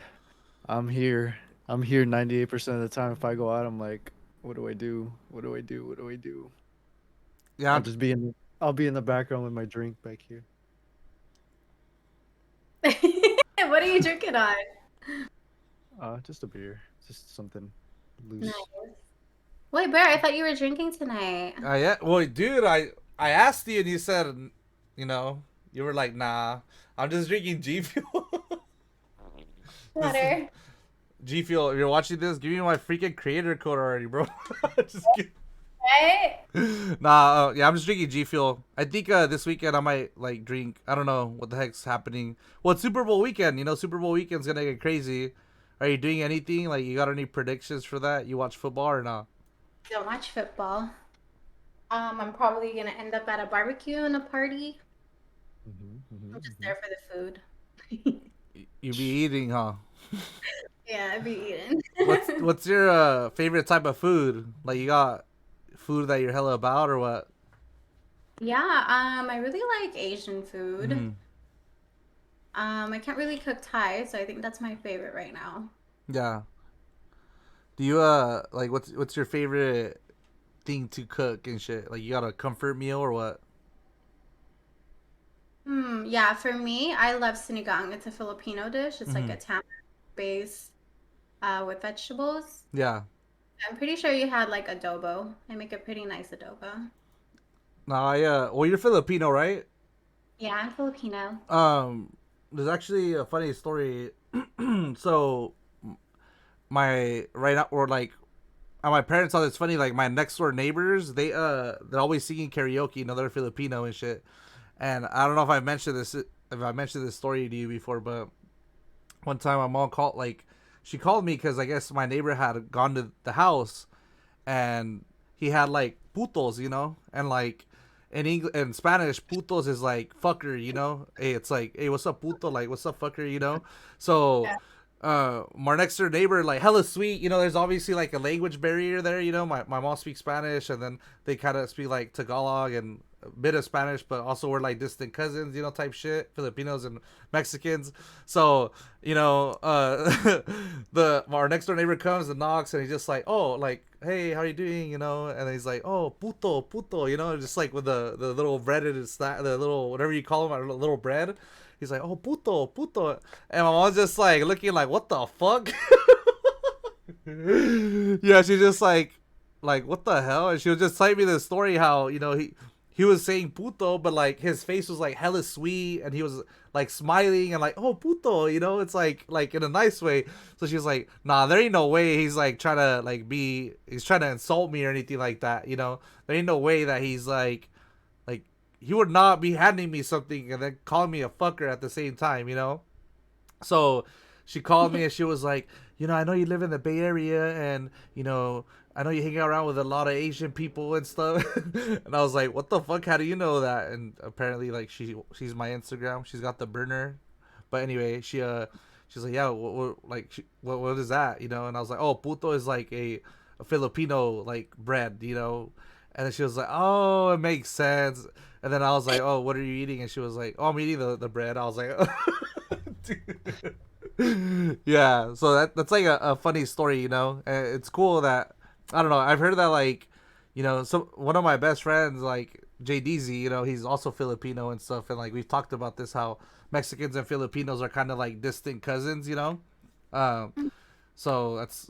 I'm here. I'm here 98% of the time. If I go out, I'm like, what do I do? What do I do? What do I do? Yeah, I'll just be in. I'll be in the background with my drink back here. What are you drinking on? Just a beer. Just something loose. Nice. Wait, Bear, I thought you were drinking tonight. yeah. Well, dude, I asked you and you said, you know, you were like, nah, I'm just drinking G Fuel. Water. G Fuel, if you're watching this, give me my freaking creator code already, bro. Just kidding. Right? Nah, yeah, I'm just drinking G Fuel. I think this weekend I might like drink. I don't know what the heck's happening. Well, it's Super Bowl weekend. You know, Super Bowl weekend's gonna get crazy. Are you doing anything? Like, you got any predictions for that? You watch football or not? Don't watch football. I'm probably gonna end up at a barbecue and a party. I'm just there for the food. You be eating, huh? Yeah, I'd be eating. What's your favorite type of food? Like, you got food that you're hella about or what? Yeah, I really like Asian food. Mhm. I can't really cook Thai, so I think that's my favorite right now. Yeah. Do you like what's your favorite thing to cook and shit? Like, you got a comfort meal or what? Yeah, for me, I love sinigang. It's a Filipino dish. It's like a tamarind base with vegetables. Yeah. I'm pretty sure you had like adobo. I make a pretty nice adobo. No, well, you're Filipino, right? Yeah, I'm Filipino. There's actually a funny story. So my right now or like at my parents' house, it's funny, like my next door neighbors, they're always singing karaoke, you know, they're Filipino and shit. And I don't know if I mentioned this story to you before, but one time my mom called, like, she called me because I guess my neighbor had gone to the house and he had like putos, you know, and like in Spanish, putos is like fucker, you know. Hey, it's like, hey, what's up, puto? Like, what's up, fucker, you know. So, my next door neighbor, like, hella sweet, you know. There's obviously like a language barrier there, you know. My mom speaks Spanish, and then they kind of speak like Tagalog and a bit of Spanish, but also we're like distant cousins, you know, type shit. Filipinos and Mexicans. So, you know, our next door neighbor comes and knocks, and he's just like, oh, like, hey, how you doing, you know? And he's like, oh, puto, you know, just like with the little breaded the little whatever you call them, little bread. He's like, oh, puto, and my mom's just like looking like, what the fuck? Yeah, she's just like what the hell? And she was just telling me the story how, you know, he was saying puto, but like his face was like hella sweet, and he was like smiling and like, oh, puto, you know, it's like in a nice way. So she's like, nah, there ain't no way he's like trying to he's trying to insult me or anything like that, you know. There ain't no way that he's like he would not be handing me something and then calling me a fucker at the same time, you know? So she called me and she was like, you know, I know you live in the Bay Area and, you know, I know you hang around with a lot of Asian people and stuff. And I was like, what the fuck? How do you know that? And apparently, like, she's my Instagram. She's got the burner. But anyway, she's like, yeah, what is that? You know? And I was like, oh, puto is like a Filipino, like, bread, you know? And then she was like, oh, it makes sense. And then I was like, oh, what are you eating? And she was like, oh, I'm eating the bread. I was like, yeah. So that's like a funny story, you know? And it's cool that, I don't know, I've heard that, like, you know, so one of my best friends, like, JDZ, you know, he's also Filipino and stuff. And, like, we've talked about this, how Mexicans and Filipinos are kind of like distant cousins, you know? So it's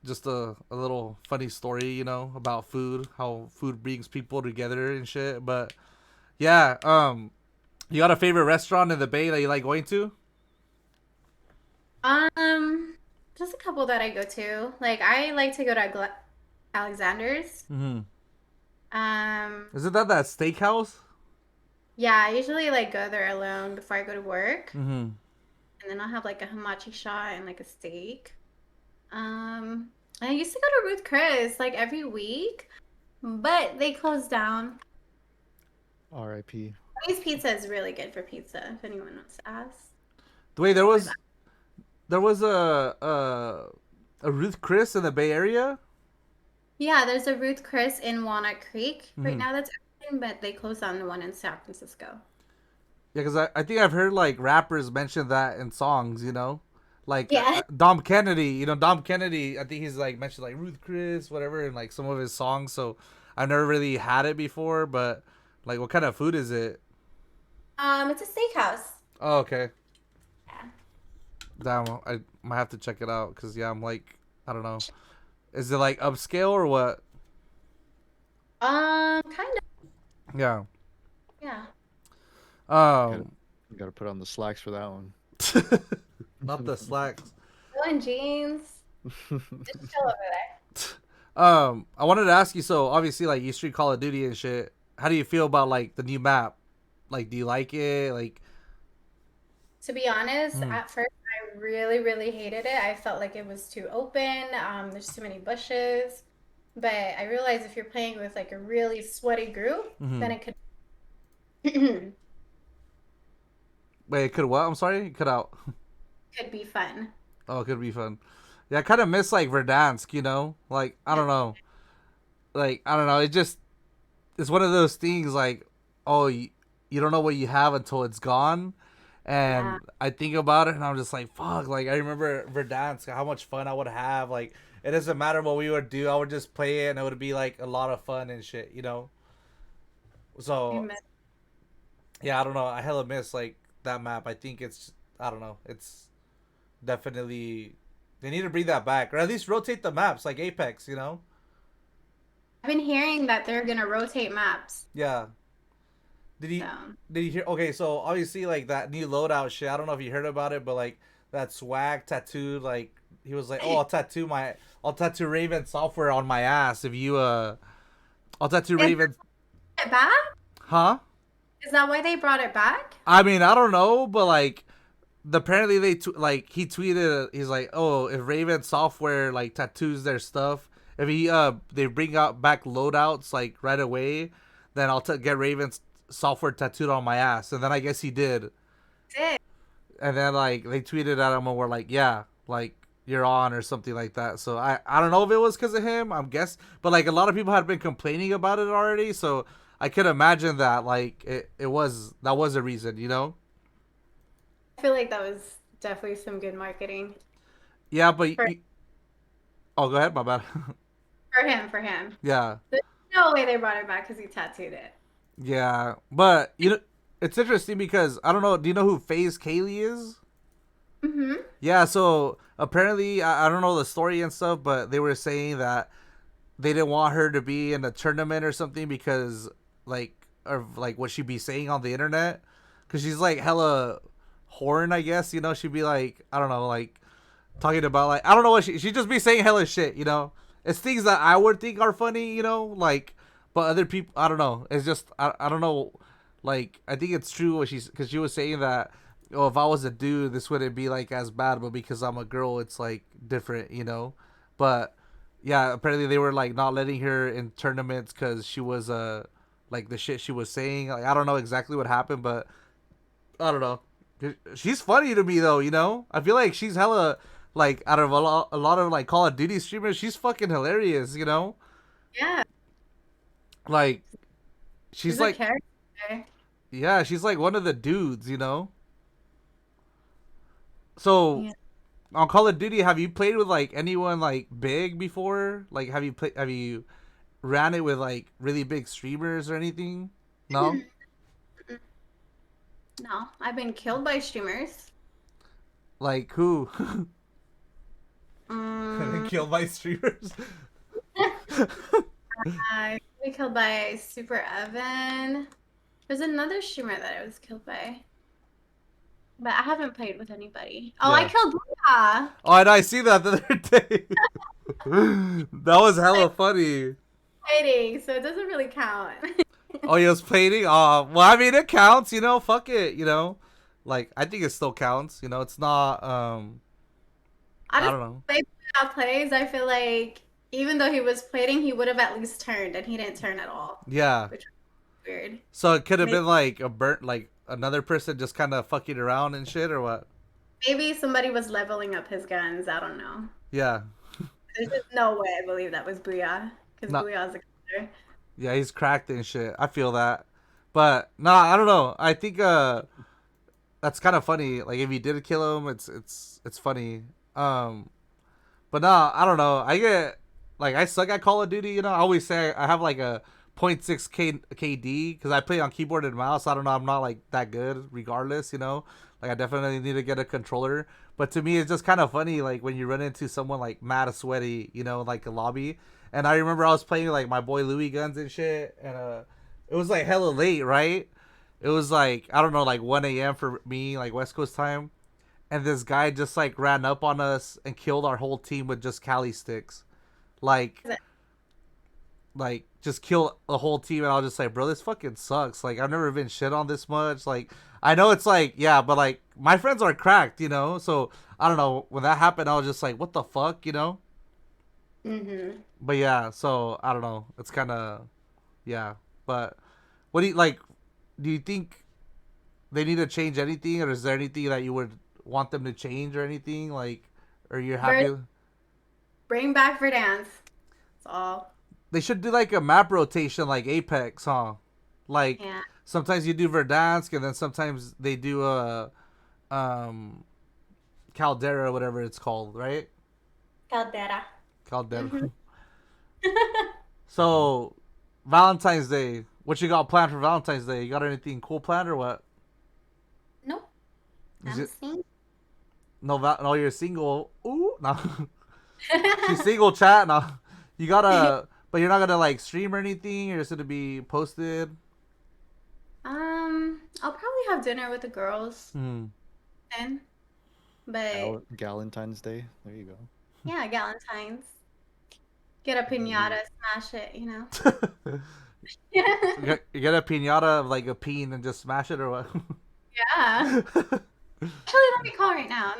just a little funny story, you know, about food, how food brings people together and shit. But yeah, you got a favorite restaurant in the Bay that you like going to? Just a couple that I go to. Like I like to go to Alexander's. Mm-hmm. Um, Is it that steakhouse? yeah, I usually like go there alone before I go to work, Mm-hmm. and then I'll have like a hamachi shot and like a steak. I used to go to Ruth Chris like every week, but they closed down. R.I.P. Louis Pizza is really good for pizza, if anyone wants to ask. Wait, there was a Ruth Chris in the Bay Area? Yeah, there's a Ruth Chris in Walnut Creek right Mhm. now that's open, but they closed down the one in San Francisco. Yeah, because I think I've heard like rappers mention that in songs, you know, like Yeah. Dom Kennedy. You know, Dom Kennedy. I think he's like mentioned like Ruth Chris, whatever, in like some of his songs. So I've never really had it before, but like, what kind of food is it? It's a steakhouse. Oh, okay. Yeah. Damn, I might have to check it out because yeah, I'm like, I don't know, is it like upscale or what? Kind of. Yeah. Yeah. Um, You got to put on the slacks for that one. not the slacks. Still in jeans. Just chill over there. I wanted to ask you. So obviously, like, you stream Call of Duty and shit. How do you feel about like the new map? Like, do you like it? Like, To be honest, at first I really, really hated it. I felt like it was too open. There's too many bushes. But I realized if you're playing with like a really sweaty group, then it could wait, it could what? I'm sorry, it cut out. could be fun. Oh, it could be fun. Yeah, I kind of miss like Verdansk. You know, like I don't know, it's one of those things like, oh, you don't know what you have until it's gone. And Yeah. I think about it and I'm just like, fuck, like I remember Verdansk, how much fun I would have. Like, it doesn't matter what we would do, I would just play it and it would be like a lot of fun and shit, you know? So, Amen. yeah, I don't know. I hella miss like that map. I think I don't know. It's definitely, they need to bring that back or at least rotate the maps like Apex, you know? I've been hearing that they're gonna rotate maps. Yeah. Did you So did you hear? Okay, so obviously like that new loadout shit. I don't know if you heard about it, but like that swag tattooed, like he was like, oh, I'll tattoo Raven software on my ass if you I'll tattoo Raven, it back? huh? Is that why they brought it back? I mean, I don't know, but like apparently like he tweeted, he's like, oh, if Raven software like tattoos their stuff, if they bring out back loadouts like right away, then I'll get Raven's software tattooed on my ass. And then I guess he did. Did. And then like they tweeted at him and were like, yeah, like you're on or something like that. So I don't know if it was because of him, I'm guess, but like a lot of people had been complaining about it already, so I could imagine that like that was a reason, you know? I feel like that was definitely some good marketing Yeah, but For- oh, go ahead, my bad. for him. Yeah. There's no way they brought it back because he tattooed it. Yeah, but you know, it's interesting because I don't know. Do you know who FaZe Kaylee is? Mm-hmm. Yeah, so apparently I don't know the story and stuff, but they were saying that they didn't want her to be in a tournament or something because like of like what she'd be saying on the internet, because she's like hella horn, I guess. You know, she'd be like, I don't know, like talking about like, I don't know what she'd just be saying hella shit. You know, it's things that I would think are funny. You know, like. But other people, I don't know. It's just I don't know. like I think it's true what because she was saying that, oh, if I was a dude, this wouldn't be like as bad, but because I'm a girl, it's like different, you know. But yeah, apparently they were like not letting her in tournaments because she was like the shit she was saying. Like I don't know exactly what happened, but I don't know. She's funny to me though, you know. I feel like she's hella like out of a lot of like Call of Duty streamers, she's fucking hilarious, you know. Yeah, Like she's she's a like character. yeah, she's like one of the dudes, you know. So Yeah. on Call of Duty, have you played with like anyone like big before? Like have you ran it with like really big streamers or anything? No? No, I've been killed by streamers. Like who? Mm, Killed by streamers? I've been killed by Super Evan. There's another streamer that I was killed by. But I haven't played with anybody. Oh, I Yeah. killed Luca. Oh, and I see that the other day. That was hella funny. Fighting, so it doesn't really count. Oh, he was plating? Well, I mean, it counts, you know? Fuck it, you know? Like, I think it still counts, you know? It's not, I don't know. Plays, I feel like even though he was plating, he would have at least turned, and he didn't turn at all, Yeah. which was weird. So it could have Maybe- been like like another person just kind of fucking around and shit, or what? Maybe somebody was leveling up his guns. I don't know. Yeah. There's just no way I believe that was Booyah, because No. Booyah's a killer. Yeah, he's cracked and shit. I feel that. But, nah, I don't know. I think, that's kind of funny. Like, if you did kill him, it's funny. But nah, I don't know. I get like I suck at Call of Duty. You know, I always say I have like a 0.6 KD because I play on keyboard and mouse. I don't know. I'm not like that good, regardless. You know, like I definitely need to get a controller. But to me, it's just kind of funny, like when you run into someone like mad sweaty, you know, like a lobby. And I remember I was playing like my boy Louis guns and shit, and it was like hella late, right? It was like I don't know, like 1 a.m. for me, like West Coast time. And this guy just like ran up on us and killed our whole team with just Cali sticks, like just kill the whole team. And I was just like, bro, this fucking sucks. Like I've never been shit on this much. Like I know it's like yeah, but like my friends are cracked, you know. So I don't know when that happened. I was just like, what the fuck, you know. Mm-hmm. But yeah, so I don't know. It's kind of yeah. But what do you like? Do you think they need to change anything, or is there anything that you would want them to change or anything? Like, are you happy? Bring back Verdansk. That's all. They should do like a map rotation like Apex, huh? Like Yeah. sometimes you do Verdansk and then sometimes they do a Caldera, whatever it's called, right? Caldera. Caldera. Mhm. So Valentine's Day, what you got planned for Valentine's Day? You got anything cool planned or what? Nope. Is I'm it single. no? You're single. Ooh, no. She's single, chat. No, you gotta, but you're not gonna like stream or anything. You're just gonna be posted. I'll probably have dinner with the girls Hmm. then. But Galentine's Day. There you go. yeah, Galentine's. Get a pinata, smash it, you know. You get a pinata of like a peen and just smash it or what? Yeah. Actually, let me call right now.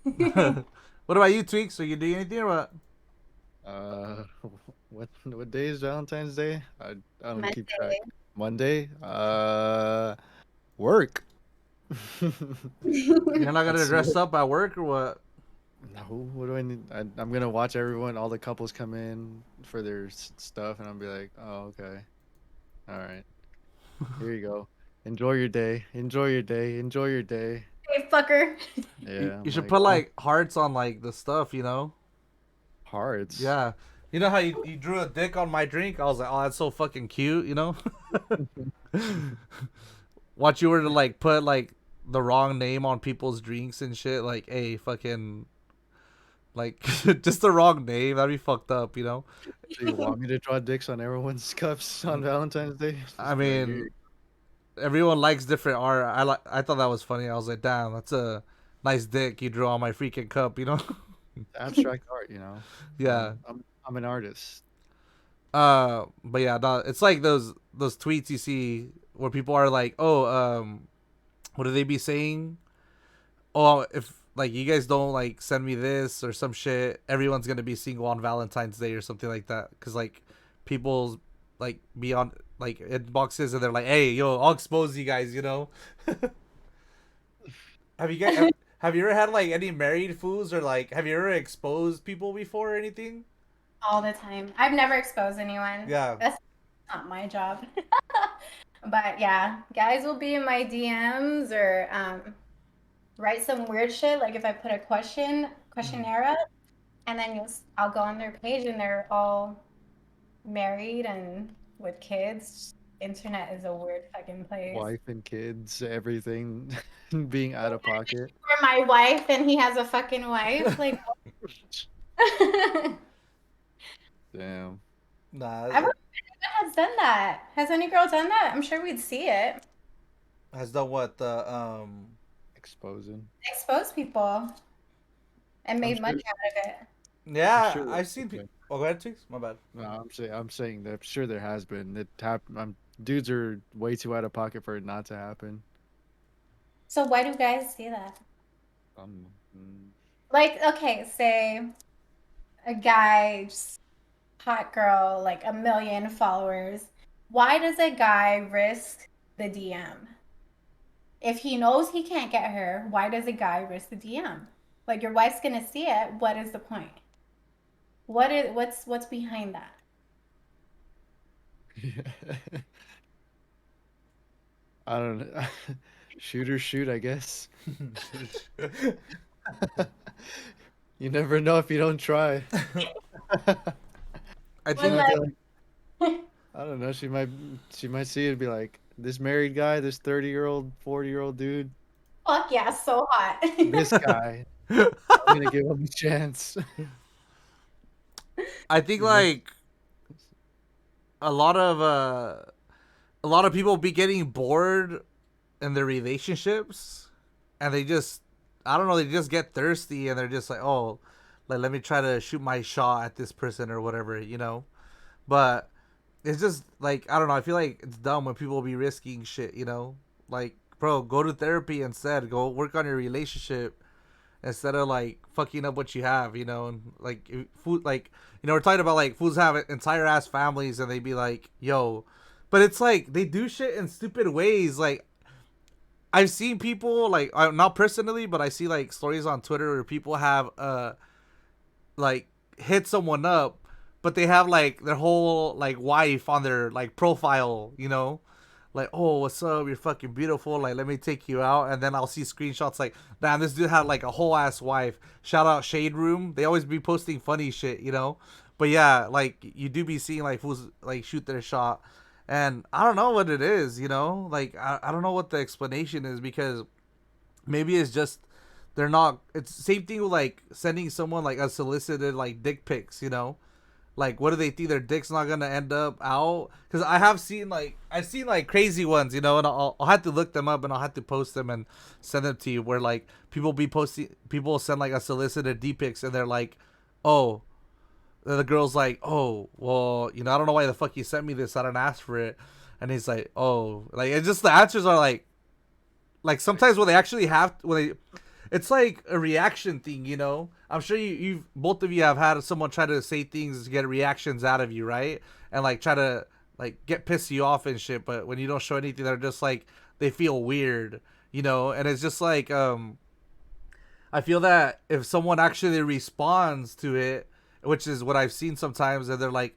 No. What about you, Tweaks? Are you doing anything or what? What day is Valentine's Day? I don't keep track. Monday. Monday. Work. You're not gonna That's dress it. up at work or what? No, what do I need? I'm gonna watch everyone, all the couples come in for their stuff, and I'll be like, oh, okay, all right, here you go. Enjoy your day. Enjoy your day. Enjoy your day. Hey, fucker. Yeah. You should I'm put oh, like hearts on like the stuff, you know? hearts. Yeah. You know how you drew a dick on my drink? I was like, oh, that's so fucking cute, you know? What you were to like put like the wrong name on people's drinks and shit, like, hey, fucking, like, just the wrong name, that'd be fucked up, you know? So you want me to draw dicks on everyone's cups on Valentine's Day? I mean, everyone likes different art. I thought that was funny. I was like, damn, that's a nice dick you drew on my freaking cup, you know? abstract art, you know. Yeah. I'm an artist. But yeah, no, it's like those tweets you see where people are like, oh, what do they be saying? Oh, if like you guys don't like send me this or some shit, everyone's gonna be single on Valentine's Day or something like that. Cause like people's like be on like inboxes and they're like, hey, yo, I'll expose you guys. You know. Have you guys have you ever had like any married fools or like have you ever exposed people before or anything? All the time. I've never exposed anyone. Yeah. That's not my job. But yeah, guys will be in my DMs or write some weird shit. Like if I put a questionnaire up, and then I'll go on their page and they're all married and with kids. Internet is a weird fucking place. Wife and kids, everything being out of pocket. For my wife and he has a fucking wife. Like, Damn. Nah. everyone has done that. Has any girl done that? I'm sure we'd see it. Has done what the Exposing. Expose people and made sure- money out of it. Yeah, sure I've seen people. Oh, go ahead, Tix. My bad. No, I'm saying that I'm sure there has been. Dudes are way too out of pocket for it not to happen. So why do guys do that? Um, mm, Like, okay, say a guy, just hot girl, like 1 million followers. Why does a guy risk the DM? If he knows he can't get her, why does a guy risk the DM? Like your wife's gonna see it. What is the point? What's behind that? I don't know. Shoot or shoot, I guess. You never know if you don't try. I She think might be like, I don't know. She might see it and be like, this married guy, this 30-year-old, 40-year-old dude, Fuck yeah, so hot. this guy. I'm gonna give him a chance. I think Mhm. like a lot of people be getting bored in their relationships and they just I don't know, they just get thirsty and they're just like, oh, like let me try to shoot my shot at this person or whatever, you know. But it's just like I don't know, I feel like it's dumb when people be risking shit, you know. Like, bro, go to therapy instead, go work on your relationship instead of like fucking up what you have, you know. And like food, like, you know, we're talking about like fools have entire ass families and they be like, yo, but it's like they do shit in stupid ways. Like I've seen people like not personally, but I see like stories on Twitter where people have like hit someone up, but they have like their whole like wife on their like profile, you know. Like, oh, what's up? You're fucking beautiful. Like, let me take you out. And then I'll see screenshots like, damn, this dude had like a whole ass wife. Shout out Shade Room. They always be posting funny shit, you know? But yeah, like, you do be seeing like fools like shoot their shot. And I don't know what it is, you know? Like, I don't know what the explanation is because maybe it's just they're not. It's same thing with like sending someone like unsolicited like dick pics, you know? Like, what do they think their dick's not gonna end up out? Because I've seen like crazy ones, you know, and I'll have to look them up and I'll have to post them and send them to you. Where like people send like unsolicited D pics and they're like, oh, the girl's like, oh, well, you know, I don't know why the fuck you sent me this. I didn't ask for it. And he's like, oh, like it's just the answers are like sometimes when they actually have it's like a reaction thing, you know. I'm sure you've both of you have had someone try to say things to get reactions out of you, right? And like try to like get piss you off and shit. But when you don't show anything, they're just like they feel weird, you know. And it's just like I feel that if someone actually responds to it, which is what I've seen sometimes, and they're like,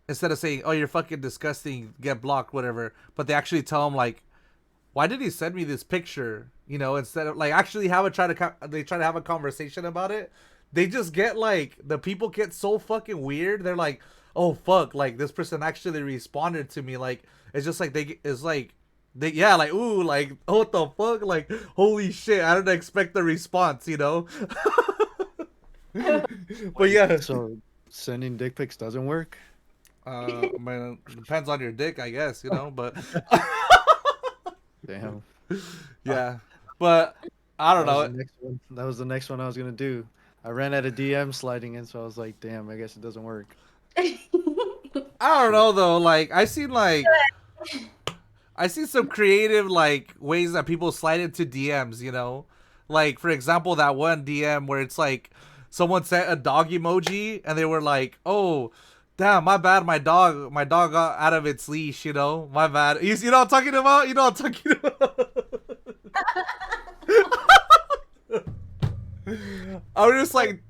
instead of saying, "Oh, you're fucking disgusting, get blocked," whatever, but they actually tell them like, why did he send me this picture? You know, instead of like actually they try to have a conversation about it. They just get like the people get so fucking weird. They're like, oh fuck, like this person actually responded to me. Like it's just like yeah, like ooh, like oh, what the fuck, like holy shit, I didn't expect the response, you know. But yeah, So sending dick pics doesn't work. I mean, it depends on your dick, I guess, you know, but. Damn. Yeah, but I don't know. That was the next one I was gonna do. I ran out of DM sliding in, so I was like, damn, I guess it doesn't work. I don't know though. Like I've seen I see some creative like ways that people slide into DMs, you know? Like for example, that one DM where it's like someone sent a dog emoji and they were like, "Oh, damn, my bad, my dog got out of its leash, you know? My bad." You know what I'm talking about? You know what I'm talking about? I was just like,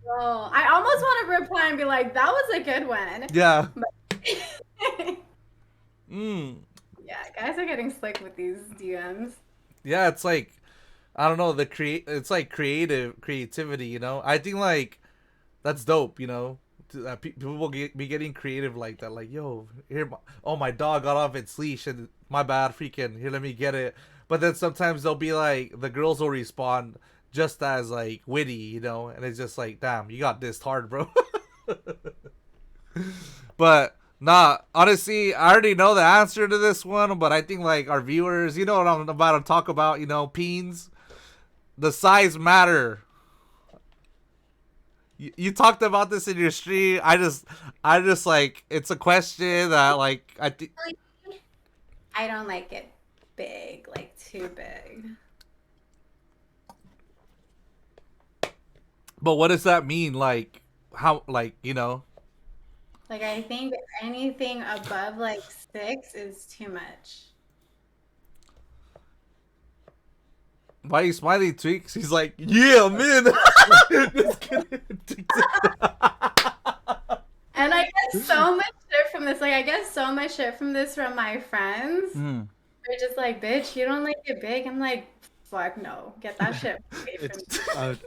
Oh, I almost want to reply and be like, that was a good one. yeah. But Mm. yeah, guys are getting slick with these DMs. Yeah, it's like I don't know, it's like creativity, you know? I think like that's dope, you know? People will be getting creative like that, like, yo, here, my dog got off its leash, and my bad, freaking, here, let me get it. But then sometimes they'll be like, the girls will respond just as like witty, you know, and it's just like, damn, you got dissed hard, bro. But nah, honestly, I already know the answer to this one, but I think like our viewers, you know what I'm about to talk about, you know, peens. The size matter. You talked about this in your stream. I just like, it's a question that like I think. I don't like it big, like too big. But what does that mean? Like how, like, you know? Like I think anything above like 6 is too much. Why are you smiling, Tweaks? He's like, yeah, man. Just kidding. And I get so much shit from this. Like I get so much shit from this from my friends. Mm. They're just like, bitch, you don't like it big. I'm like, fuck no. Get that shit away from me.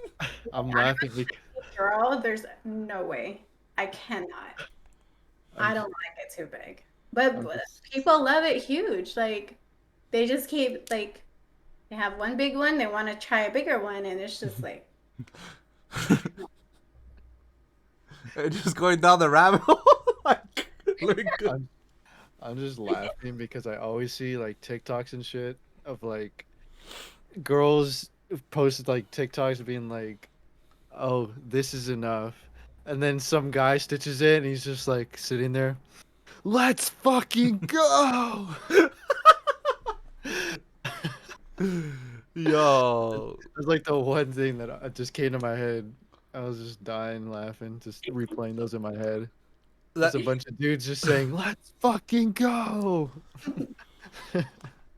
I'm laughing because Girl, there's no way. I cannot. I don't like it too big. But people love it huge. Like they just keep like they have one big one, they want to try a bigger one, and it's just like just going down the rabbit hole. Like, I'm just laughing because I always see like TikToks and shit of like girls posted like TikToks being like, "Oh, this is enough," and then some guy stitches it and he's just like sitting there, "Let's fucking go!" Yo, It's like the one thing that just came to my head. I was just dying laughing, just replaying those in my head. There's a bunch of dudes just saying, "Let's fucking go!"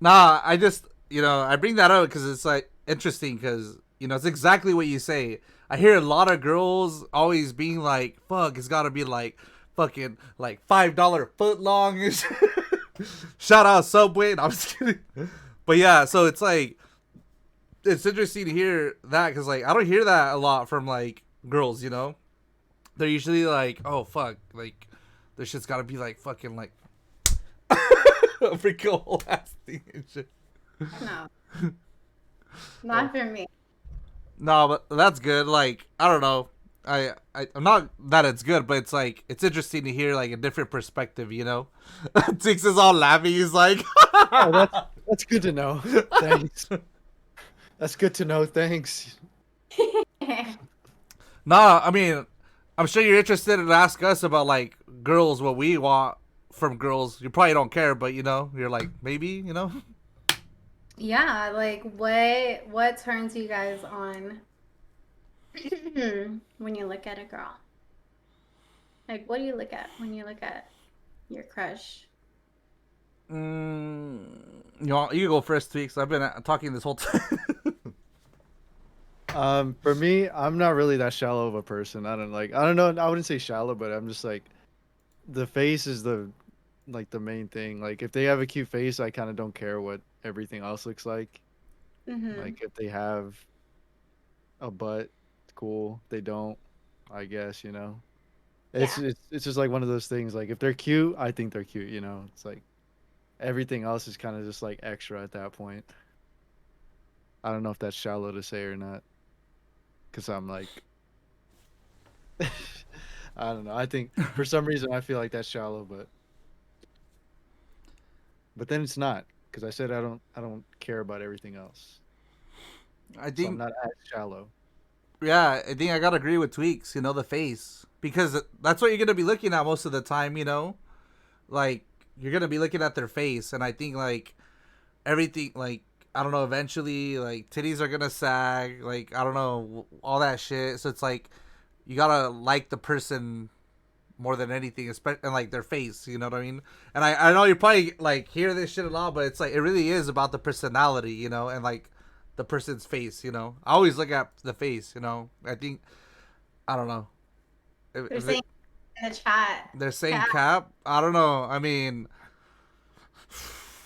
nah, I just, you know, I bring that up because it's like interesting because, you know, it's exactly what you say. I hear a lot of girls always being like, fuck, it's gotta be like fucking like $5 foot long. Shout out Subway. No, I'm just kidding. But yeah, so it's like, it's interesting to hear that because like I don't hear that a lot from like girls, you know? They're usually like, oh fuck, like their shit's gotta be like fucking like a freaking whole ass thing and shit. no. Not for me. No, but that's good. Like, I don't know. I'm not that it's good, but it's like it's interesting to hear like a different perspective, you know? Tix is all laughing, he's like Oh, that's good to know. Thanks. That's good to know, thanks. Nah, I mean, I'm sure you're interested in ask us about like girls, what we want from girls. You probably don't care, but you know, you're like, maybe, you know? Yeah, like what turns you guys on when you look at a girl? Like what do you look at when you look at your crush? You know, you go first, Tweaks. I've been talking this whole time. For me, I'm not really that shallow of a person. I don't know. I wouldn't say shallow, but I'm just like, the face is the main thing. Like if they have a cute face, I kind of don't care what everything else looks like. Mm-hmm. Like if they have a butt, cool. They don't, I guess, you know. It's just like one of those things. Like if they're cute, I think they're cute, you know. It's like everything else is kind of just like extra at that point. I don't know if that's shallow to say or not. Cause I'm like, I don't know. I think for some reason I feel like that's shallow, but then it's not. Cause I said I don't care about everything else. I So think I'm not as shallow. Yeah, I think I gotta agree with Tweaks, you know, the face. Because that's what you're gonna be looking at most of the time, you know? Like, you're gonna be looking at their face, and I think, like, everything like I don't know. Eventually, like titties are gonna sag. Like I don't know all that shit. So it's like you gotta like the person more than anything, especially and like their face. You know what I mean? And I know you probably like hear this shit a lot, but it's like it really is about the personality, you know, and like the person's face. You know, I always look at the face. You know, I think I don't know. They're saying in the chat. They're saying Cap. cap. I don't know. I mean,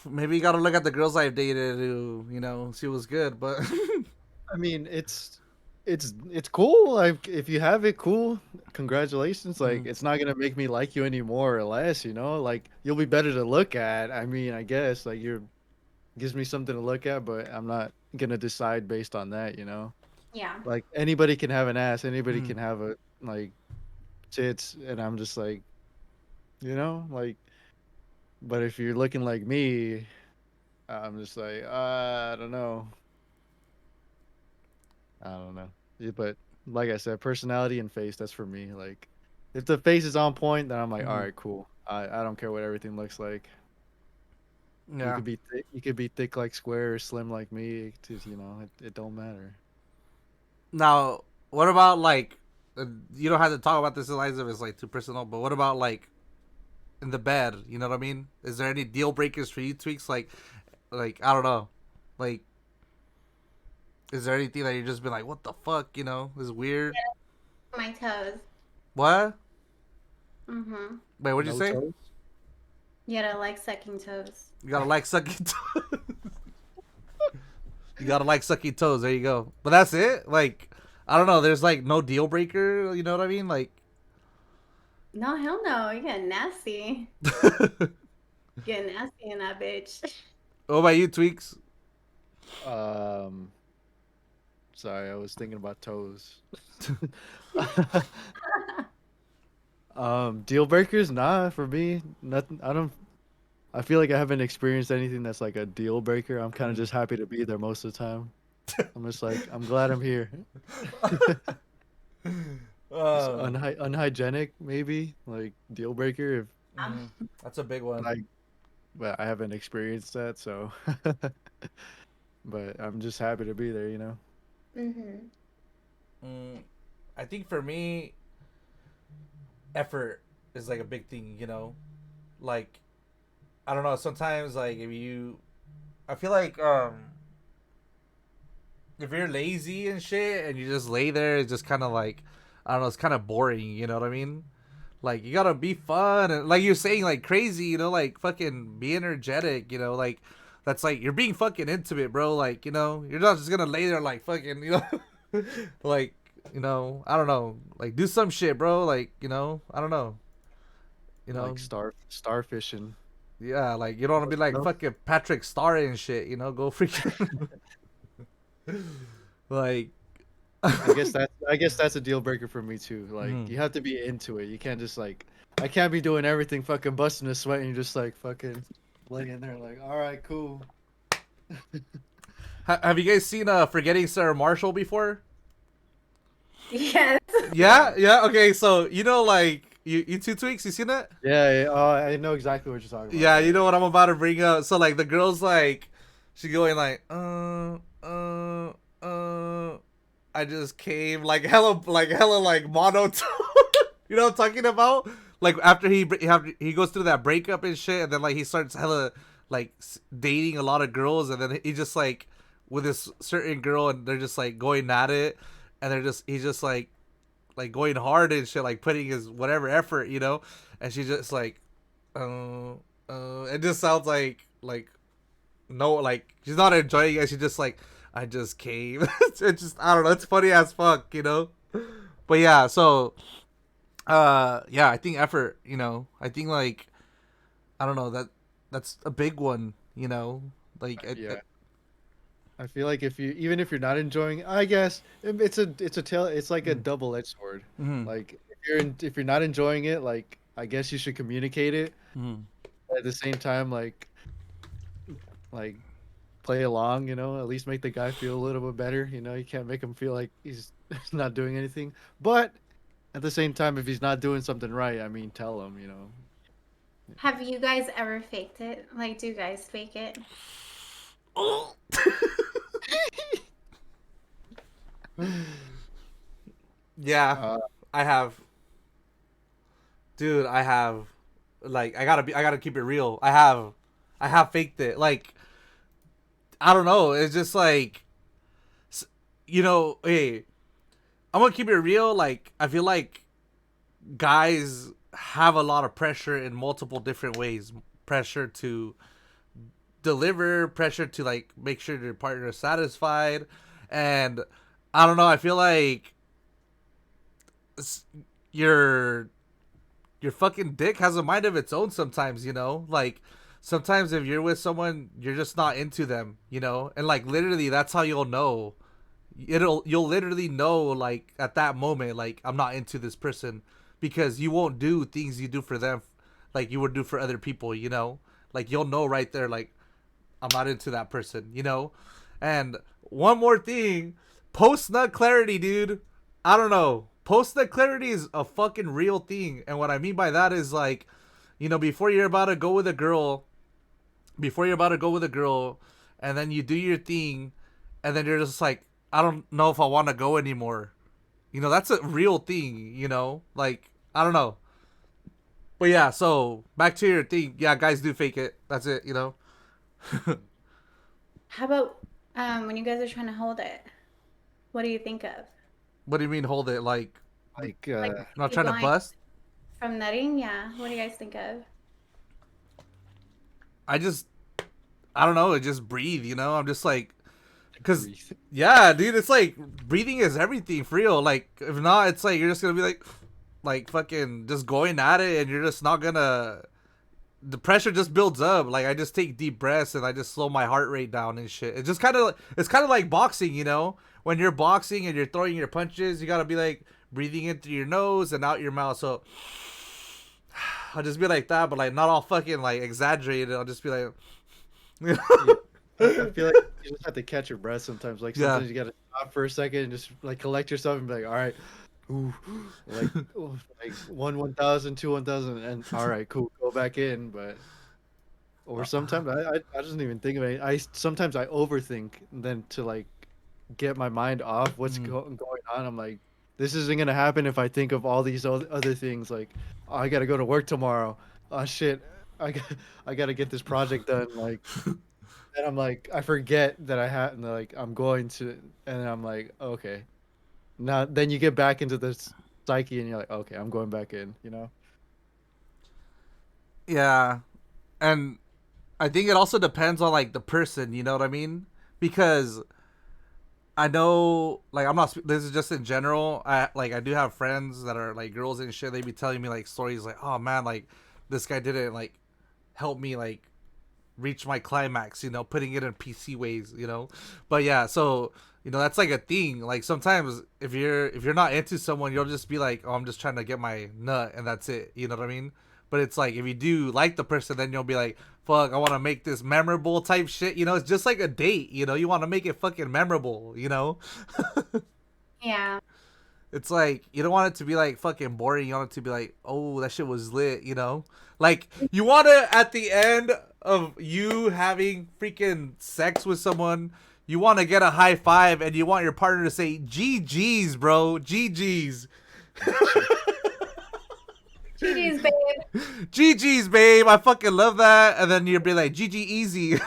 maybe you gotta look at the girls I've dated who, you know, she was good, but I mean, it's cool. Like if you have it, cool. Congratulations. Like Mhm. it's not gonna make me like you any more or less. You know, like you'll be better to look at. I mean, I guess like you're gives me something to look at, but I'm not gonna decide based on that. You know, Yeah. like anybody can have an ass, anybody Mhm. can have a like tits, and I'm just like, you know, like. But if you're looking like me, I'm just like, I don't know. I don't know. Yeah, but like I said, personality and face, that's for me. Like, if the face is on point, then I'm like, all Mhm. right, cool. I don't care what everything looks like. You Yeah. could be thick, you could be thick like square or slim like me. You know, it don't matter. Now, what about like you don't have to talk about this, Eliza, if it's like too personal, but what about like in the bed? You know what I mean? Is there any deal breakers for you, Tweaks? Like I don't know, like is there anything that you just been like, what the fuck? You know, is weird. My toes. What? Mm-hmm. Wait, what'd you No say? toes. You gotta like sucking toes. You gotta like sucking toes. You gotta like sucking toes. There you go. But that's it. Like I don't know. There's like no deal breaker. You know what I mean? Like. No, hell no. You get nasty. Get nasty in that bitch. What about you, Tweaks? Um, sorry, I was thinking about toes. Deal breakers? Nah, for me, nothing. I don't. I feel like I haven't experienced anything that's like a deal breaker. I'm kind of just happy to be there most of the time. I'm just like, I'm glad I'm here. Just Uh, unhygienic, maybe like deal breaker. If that's a big one. like, but I haven't experienced that, so. But I'm just happy to be there, you know. Mm-hmm. I think for me, effort is like a big thing. You know, like I don't know. Sometimes like if you, I feel like if you're lazy and shit and you just lay there, it's just kind of like I don't know. It's kind of boring. You know what I mean? Like you gotta be fun and like you're saying like crazy. You know, like fucking be energetic. You know, like that's like you're being fucking intimate, bro. Like you know, you're not just gonna lay there like fucking. You know, like you know, I don't know. Like do some shit, bro. Like you know, I don't know. You know, Like starfishing. yeah. Like you don't want to be like No. fucking Patrick Star and shit. You know, go freaking like. I guess that's a deal breaker for me too. Like Mhm. you have to be into it. You can't just like I can't be doing everything fucking busting a sweat and you're just like fucking laying there like, all right, cool. Have you guys seen Forgetting Sarah Marshall before? Yes. Yeah, yeah. Okay, so you know, like you 2 tweaks. You seen that? Yeah, oh, I know exactly what you're talking about. Yeah, you know what I'm about to bring up. So like the girl's like, she going like, I just came like hella like monotone. You know what I'm talking about? Like after he goes through that breakup and shit, and then like he starts hella like dating a lot of girls, and then he just like with this certain girl, and they're just like going at it, and he's just like going hard and shit, like putting his whatever effort, you know, and she's just like, it just sounds like no, like she's not enjoying it. She just like I just came. It's just I don't know. It's funny as fuck, you know. But yeah, so yeah, I think effort. You know, I think like I don't know that's a big one. You know, like Yeah. I feel like if you even if you're not enjoying it, I guess it's a tail it's like a double-edged sword. mm-hmm, Like if you're not enjoying it, like I guess you should communicate it. mm-hmm. At the same time, like play along, you know, at least make the guy feel a little bit better. You know, you can't make him feel like he's not doing anything. But at the same time, if he's not doing something right, I mean, tell him, you know. Have you guys ever faked it? Like, do you guys fake it? Yeah, Uh, I have, dude. I have, like, I gotta keep it real. I have faked it. Like, I don't know. It's just like, hey, I'm gonna keep it real. Like, I feel like guys have a lot of pressure in multiple different ways. Pressure to deliver, pressure to like make sure your partner is satisfied, and I don't know. I feel like your your fucking dick has a mind of its own sometimes. Like sometimes if you're with someone, you're just not into them. And like literally, that's how you'll know. You'll literally know like at that moment, like I'm not into this person because you won't do things you do for them like you would do for other people. Like you'll know right there, like I'm not into that person. And one more thing, post nut clarity, dude. I don't know. Post nut clarity is a fucking real thing. And what I mean by that is like, before you're about to go with a girl, and then you do your thing, and then you're just like, I don't know if I want to go anymore. That's a real thing. Like, I don't know. But yeah, so back to your thing. Yeah, guys do fake it. That's it. How about when you guys are trying to hold it? What do you think of? What do you mean hold it? Like, like Like not you trying to going bust? from nutting? Yeah. What do you guys think of? I just, I don't know. Just breathe. I'm just like, because, breathe. yeah, dude, it's like breathing is everything for real. Like, if not, it's like you're just going to be like fucking just going at it and you're just not going to, the pressure just builds up. Like, I just take deep breaths and I just slow my heart rate down and shit. It's kind of like boxing. When you're boxing and you're throwing your punches, you got to be like breathing in through your nose and out your mouth. So, I'll just be like that, but like not all fucking like exaggerated. I'll just be like, Yeah. I feel like you just have to catch your breath sometimes. Like Yeah. sometimes you gotta stop for a second and just like collect yourself and be like, all right, ooh, like like 1,000, 1,000, and all right, cool, go back in. But or sometimes I just don't even think of it. Sometimes I overthink and then to like get my mind off what's going on. I'm like, this isn't gonna happen if I think of all these other things. Like, oh, I gotta go to work tomorrow. Oh shit, I got, I gotta get this project done. Like, and I'm like, I forget that I have, and like, I'm going to, and I'm like, okay. Now, then you get back into this psyche, and you're like, okay, I'm going back in. yeah. And I think it also depends on like the person, you know what I mean? Because I know, like, I'm not. This is just in general. I do have friends that are like girls and shit. They be telling me like stories like, oh man, like this guy didn't like help me like reach my climax. Putting it in PC ways. But yeah, so that's like a thing. Like sometimes if you're not into someone, you'll just be like, oh, I'm just trying to get my nut, and that's it. You know what I mean? But it's like if you do like the person, then you'll be like, fuck, I want to make this memorable type shit. It's just like a date. You want to make it fucking memorable. Yeah. It's like you don't want it to be like fucking boring. You want it to be like, oh, that shit was lit. Like you want to at the end of you having freaking sex with someone, you want to get a high five and you want your partner to say GG's, bro, GG's. GG's, babe. GG's, babe. I fucking love that. And then you'll be like, GG easy.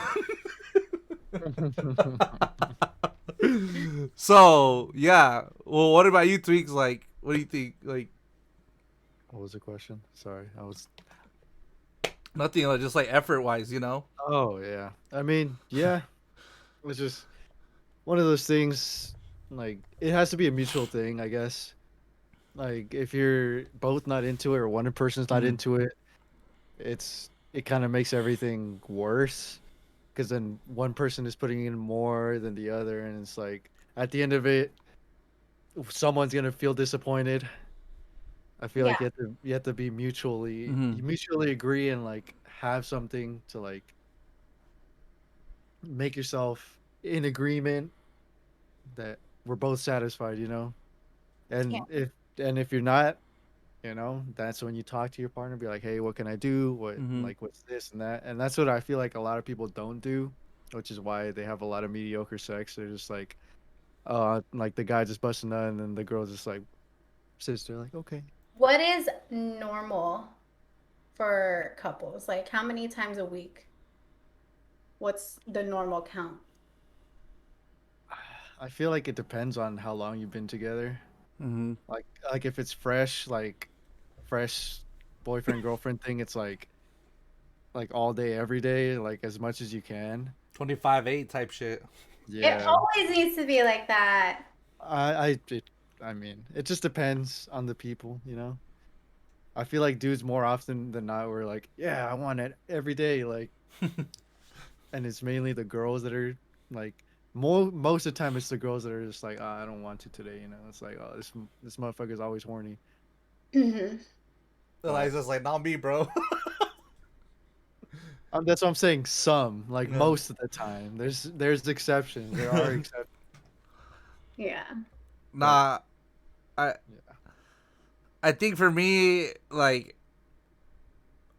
So, yeah. Well, what about you, Tweaks? Like, what do you think? Like, What was the question? Sorry, I was. nothing, like, just like effort wise, Oh yeah, I mean, yeah, it's just one of those things. Like, it has to be a mutual thing, I guess. Like, if you're both not into it or one person's not into it, it kind of makes everything worse because then one person is putting in more than the other, and it's like at the end of it, someone's gonna feel disappointed. I feel like Yeah. you have to be mutually Mhm. you mutually agree and like have something to like make yourself in agreement that we're both satisfied. Yeah. And if you're not, that's when you talk to your partner, be like, hey, what can I do? Mhm. What's this and that? And that's what I feel like a lot of people don't do, which is why they have a lot of mediocre sex. They're just like, like the guy just busting nut, and then the girl's just like, sister. Like, okay. What is normal for couples? Like, how many times a week? What's the normal count? I feel like it depends on how long you've been together. Mm-hmm. Like if it's fresh, like fresh boyfriend girlfriend thing, it's like all day, every day, like as much as you can. 25-8 type shit. It Yeah. always needs to be like that. I mean, it just depends on the people, you know. I feel like dudes more often than not were like, yeah, I want it every day, like, and it's mainly the girls that are like, most of the time it's the girls that are just like, oh, I don't want to today, you know. It's like, oh, this motherfucker's always horny, Hmm. but Eliza's like, not me, bro. that's what I'm saying. Some, like Yeah. most of the time, there's exceptions. There are exceptions, Yeah. but Nah, I yeah. I think for me, like,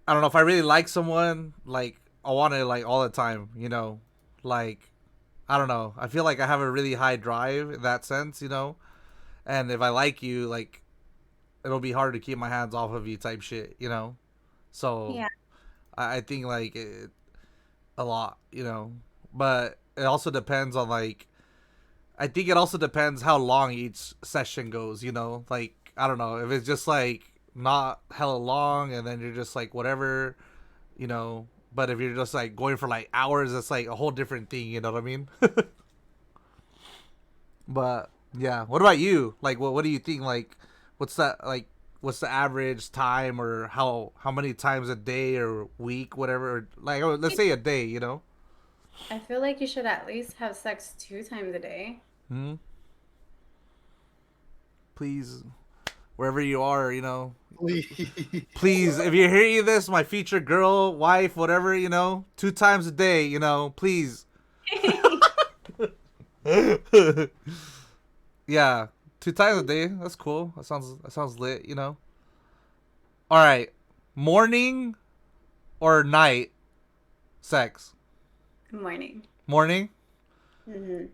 I don't know if I really like someone, like, I want it like all the time, you know, like, I don't know. I feel like I have a really high drive in that sense, you know, and if I like you, like, it'll be hard to keep my hands off of you, type shit, you know. So Yeah. I think like a lot, you know, but it also depends on like I think it also depends how long each session goes, you know? Like, I don't know, if it's just like not hella long and then you're just like whatever, you know, but if you're just like going for like hours, it's like a whole different thing, you know what I mean? But yeah, what about you? Like what do you think like what's that like what's the average time or how many times a day or week whatever or, like oh, let's say a day, you know? I feel like you should at least have sex 2 times a day. Hmm? Please wherever you are, you know, Please. please, if you're hearing this, my future girl, wife, whatever, you know, 2 times a day, you know, please. Yeah, 2 times a day. That's cool. That sounds lit, you know. All right, morning or night sex? Morning. Morning. Hmm.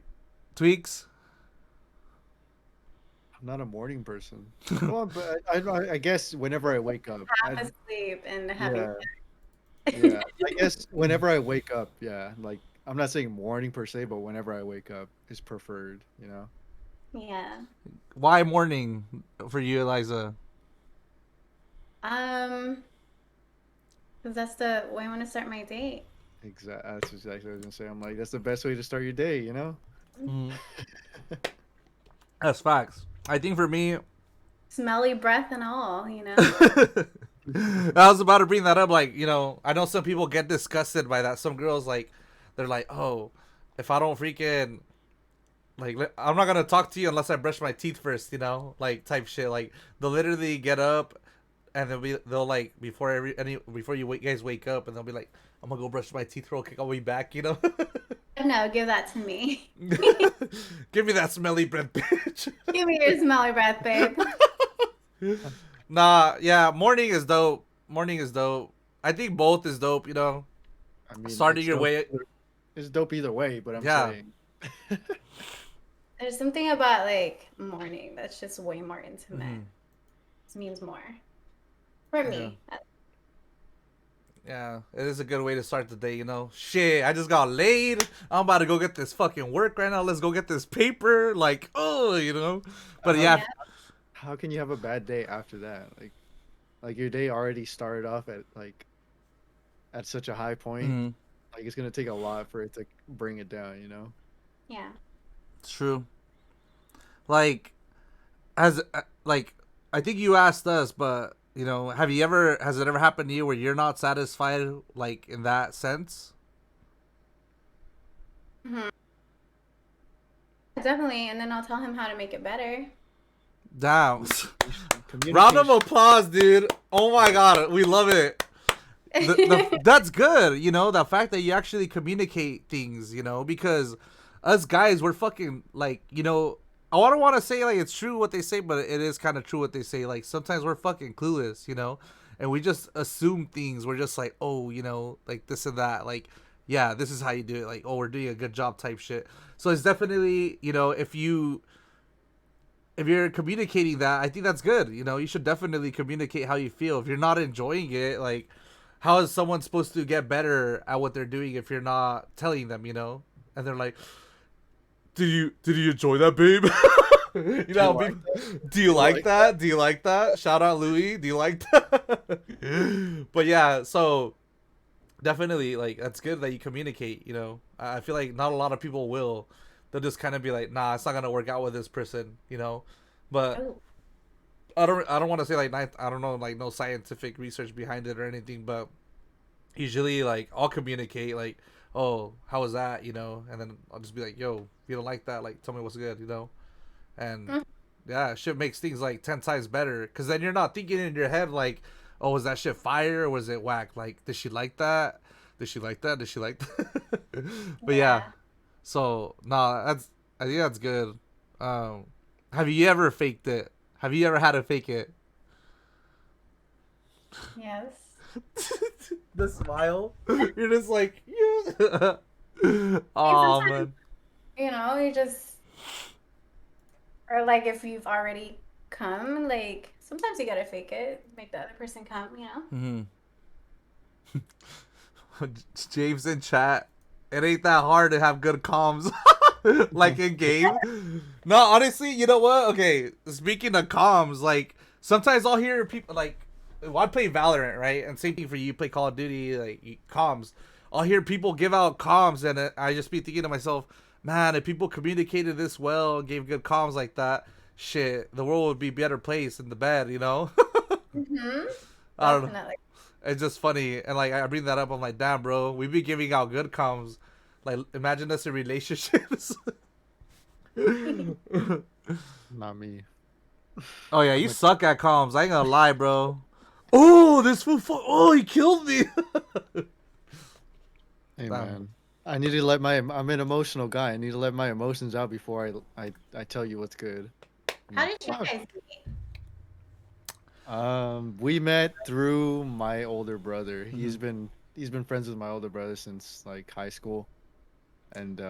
Tweaks. I'm not a morning person. Well, but I guess whenever I wake up, Half asleep and having yeah, yeah. I guess whenever I wake up, yeah. Like I'm not saying morning per se, but whenever I wake up is preferred. You know. yeah. Why morning for you, Eliza? Um, 'Cause that's the way I want to start my date. Exactly. That's exactly what I was gonna say. I'm like, that's the best way to start your day. You know. Mm, that's facts. I think for me, Smelly breath and all, I was about to bring that up. Like, you know, I know some people get disgusted by that. Some girls, like, they're like, oh, if I don't freaking, like, I'm not going to talk to you unless I brush my teeth first, you know? Like, type shit. Like, they'll literally get up and they'll like, before you guys wake up, and they'll be like, I'm going to go brush my teeth real quick. I'll be back, you know? No, give that to me. Give me that smelly breath, bitch. Give me your smelly breath, babe. Nah, yeah, morning is dope. Morning is dope. I think both is dope, you know? I mean, Starting your way. It's dope either way. But I'm Yeah. saying. There's something about like morning that's just way more intimate. Mhm. This means more for me. Yeah, it is a good way to start the day, you know? Shit, I just got laid. I'm about to go get this fucking work right now. Let's go get this paper. Like, oh, you know? But yeah. How can you have a bad day after that? Like your day already started off at such a high point. Mhm. Like it's gonna take a lot for it to bring it down. You know. Yeah. It's true. Like, like, I think you asked us, but, you know, has it ever happened to you where you're not satisfied, like, in that sense? Hmm. Definitely, and then I'll tell him how to make it better. Damn. Communication. Round of applause, dude. Oh my god, we love it. That's good, you know, the fact that you actually communicate things, you know, because us guys, we're fucking, like, you know, I don't want to say, like, it's true what they say, but it is kind of true what they say. Like, sometimes we're fucking clueless, you know, and we just assume things. We're just like, oh, you know, like, this and that. Like, yeah, this is how you do it. Like, oh, we're doing a good job type shit. So it's definitely, you know, if you if you're communicating that, I think that's good. You know, you should definitely communicate how you feel. If you're not enjoying it, like, how is someone supposed to get better at what they're doing if you're not telling them? You know, and they're like, did you enjoy that, babe? You know, like do you like that? Do you like that? Shout out Louis. Do you like that? But yeah, so definitely, like, that's good that you communicate. You know, I feel like not a lot of people will. They'll just kind of be like, nah, it's not gonna work out with this person. You know, but Oh, I don't want to say like I don't know, like, no scientific research behind it or anything, but usually, like, I'll communicate like, oh, how was that, you know, and then I'll just be like, yo, if you don't like that, like, tell me what's good, you know. And mm, yeah, shit makes things like 10 times better, because then you're not thinking in your head like, oh, was that shit fire or was it whack? Like, did she like that? Did she like that? Did she like that? But yeah, yeah. so nah, I think that's good. Have you ever faked it? Have you ever had to fake it? Yes. The smile. You're just like, yeah. And Oh sometimes, man. you just, or like if you've already come, like sometimes you gotta fake it, make the other person come. Hmm. James in chat. It ain't that hard to have good comms, like in game. No, honestly, you know what? Okay, speaking of comms, like, sometimes I'll hear people like, well, I play Valorant, right? And same thing for you, play Call of Duty, like, comms. I'll hear people give out comms, and I just be thinking to myself, man, if people communicated this well, gave good comms like that, shit, the world would be a better place in the bed, you know? Mm-hmm. I don't know. Definitely. It's just funny, and like, I bring that up. I'm like, damn, bro, we be giving out good comms. Like, imagine us in relationships. Not me. Oh yeah, I'm you a, suck at comms. I ain't gonna lie, bro. Oh, this fool! Oh, he killed me. hey Damn. man, I need to let my. I'm an emotional guy. I need to let my emotions out before I tell you what's good. I'm How like, did you fuck. guys meet? We met through my older brother. Mhm. He's been friends with my older brother since like high school, and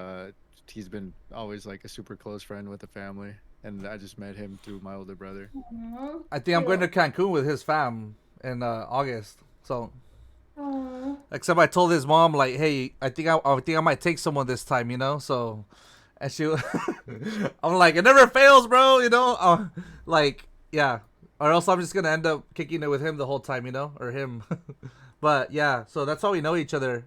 he's been always like a super close friend with the family. And I just met him through my older brother. Aw, I think I'm going to cute. Cancun with his fam in August. So, Aw. except I told his mom, like, hey, I think I might take someone this time, you know. So, and she, I'm like, it never fails, bro. You know, like, yeah. Or else I'm just gonna end up kicking it with him the whole time, you know, or him. But yeah, so that's how we know each other.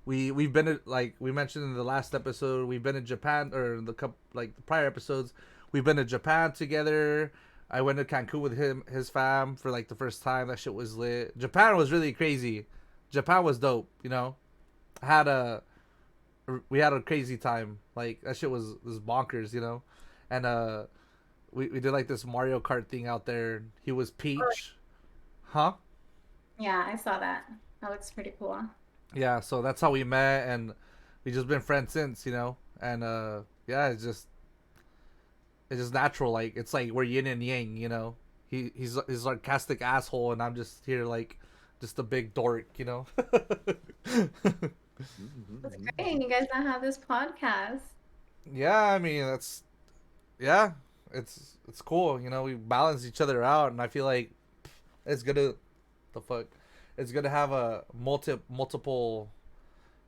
We've been like we mentioned in the last episode, we've been in Japan, or the like the prior episodes, we've been to Japan together. I went to Cancun with his fam for like the first time. That shit was lit. Japan was really crazy. Japan was dope. You know, had a we had a crazy time. Like, that shit was bonkers. You know, and we did like this Mario Kart thing out there. He was Peach, huh? Yeah, I saw that. That looks pretty cool. Yeah, so that's how we met, and we just been friends since, you know. And yeah, it's just natural. Like, it's like we're yin and yang, you know. He's a sarcastic asshole, and I'm just here like just a big dork, you know. That's great. You guys now have this podcast. Yeah, I mean, yeah, it's cool, you know. We balance each other out, and I feel like it's good to the fuck. It's good to have a multiple,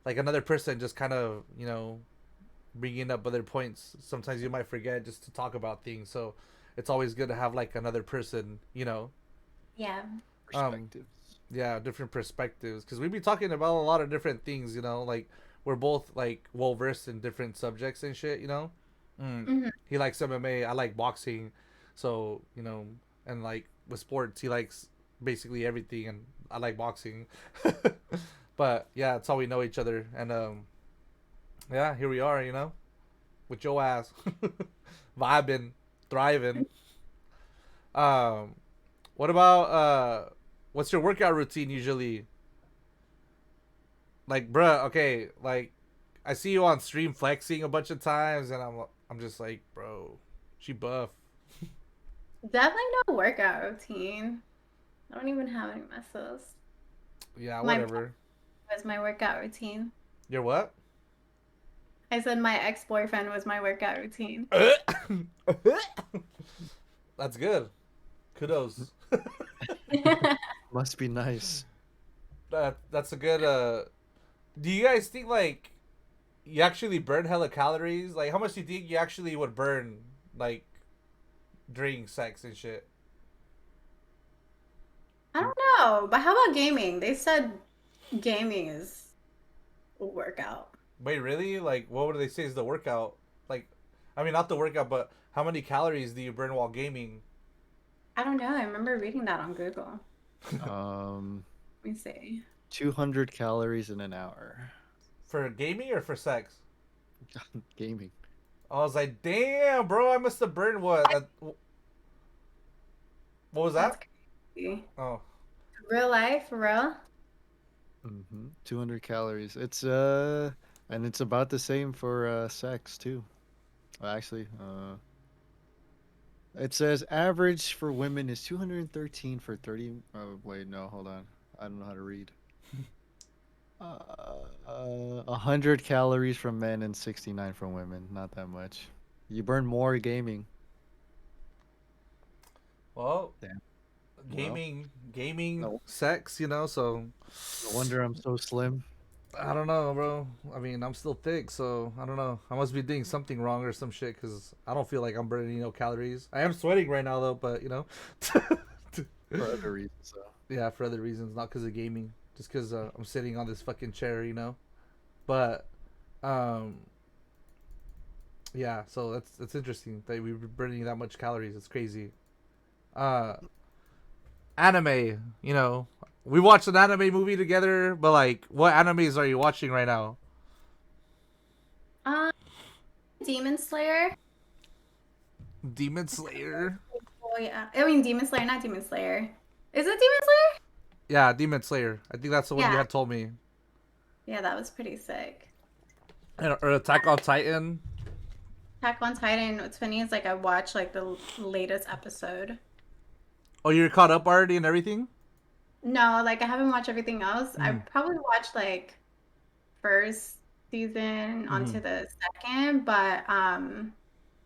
like, another person just kind of, you know, bringing up other points. Sometimes you might forget just to talk about things, so it's always good to have like another person, you know. Yeah. um Perspectives. yeah, different perspectives, because we be talking about a lot of different things, you know. Like, we're both like well versed in different subjects and shit, you know. Hmm. He likes MMA, I like boxing, so, you know. And like with sports, he likes basically everything, and I like boxing. But yeah, that's how we know each other. And yeah, here we are, you know, with your ass, vibing, thriving. Um, what about what's your workout routine usually? Like, bruh, okay, like, I see you on stream flexing a bunch of times, and I'm just like, bro, she buff. Definitely no workout routine. I don't even have any muscles. Yeah, My whatever. was my workout routine. You're what? I said my ex-boyfriend was my workout routine. That's good. Kudos. Must be nice. That's a good. Do you guys think like you actually burn hella calories? Like, how much do you think you actually would burn, like, during sex and shit? I don't know, but how about gaming? They said gaming is a workout. Wait, really? Like, what would they say is the workout? Like, I mean, not the workout, but how many calories do you burn while gaming? I don't know. I remember reading that on Google. Um, Let me see. 200 calories in an hour. For gaming or for sex? Gaming. I was like, damn, bro, I must have burned what was That's that? crazy. Oh, Real life, for real? 200 calories. And it's about the same for sex too. Actually, it says average for women is 213 for 30. Oh, wait, no, hold on. I don't know how to read. 100 calories from men and 69 from women. Not that much. You burn more gaming. well, Damn. gaming, No, sex, you know. So no wonder I'm so slim. I don't know, bro. I mean, I'm still thick, so I don't know. I must be doing something wrong or some shit because I don't feel like I'm burning calories. I am sweating right now though, but For other reasons, though. yeah, for other reasons, not because of gaming, just because I'm sitting on this fucking chair, you know. But um, yeah, so that's interesting that we were burning that much calories. It's crazy. Uh, Anime, you know, we watched an anime movie together, but like, what animes are you watching right now? Um, Demon Slayer. Demon Slayer. Oh yeah. I mean Demon Slayer, not Demon Slayer. Is it Demon Slayer? Yeah, Demon Slayer. I think that's the one you Yeah. had told me. Yeah, that was pretty sick. Or Attack on Titan. Attack on Titan, what's funny is like I watched like the latest episode. Oh, you're caught up already and everything? No, like I haven't watched everything else. I Mm. probably watched like first season Mm-hmm. onto the second, but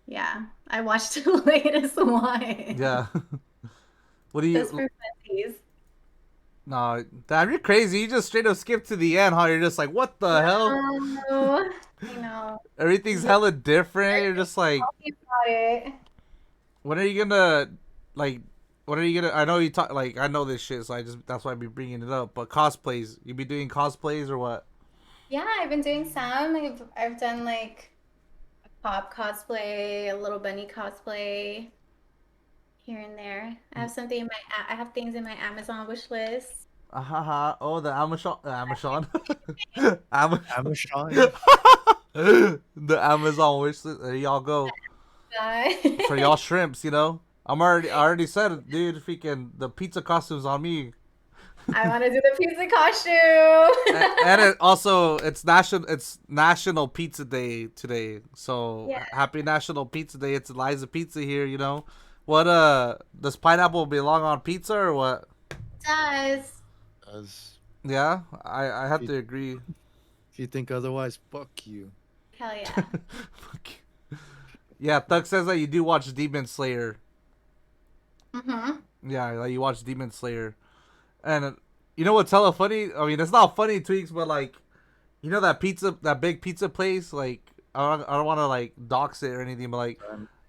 yeah, I watched the latest one. Yeah. What do Just you? for funsies. No, damn, you're crazy. You just straight up skip to the end. How you're just like, what the hell? No, I know. Everything's hella different. You're just like, Tell me about it. when are you gonna, like, when are you gonna? I know you talk like I know this shit, so I just that's why I be bringing it up. But cosplays, you be doing cosplays or what? Yeah, I've been doing some. I've done like a pop cosplay, a little bunny cosplay here and there. I have things in my Amazon wish list. Haha. Oh, the Amazon, Amazon, Amazon, Amazon. the Amazon wish list. There y'all go Yeah. for y'all shrimps. You know, I already said it, dude. Freaking the pizza costumes on me. I want to do the pizza costume. And it's National Pizza Day today. So Yeah, happy National Pizza Day. It's Eliza Pizza here, you know. What does pineapple belong on pizza or what? it does. As Yeah, I if have you, to agree. if you think otherwise, fuck you. Hell yeah. Fuck. Yeah, Thug says that you do watch Demon Slayer. Mm-hmm. Yeah, like you watch Demon Slayer. And you know what's hella funny? I mean, it's not funny, Tweaks, but like, you know that big pizza place? Like, I don't want to like dox it or anything, but like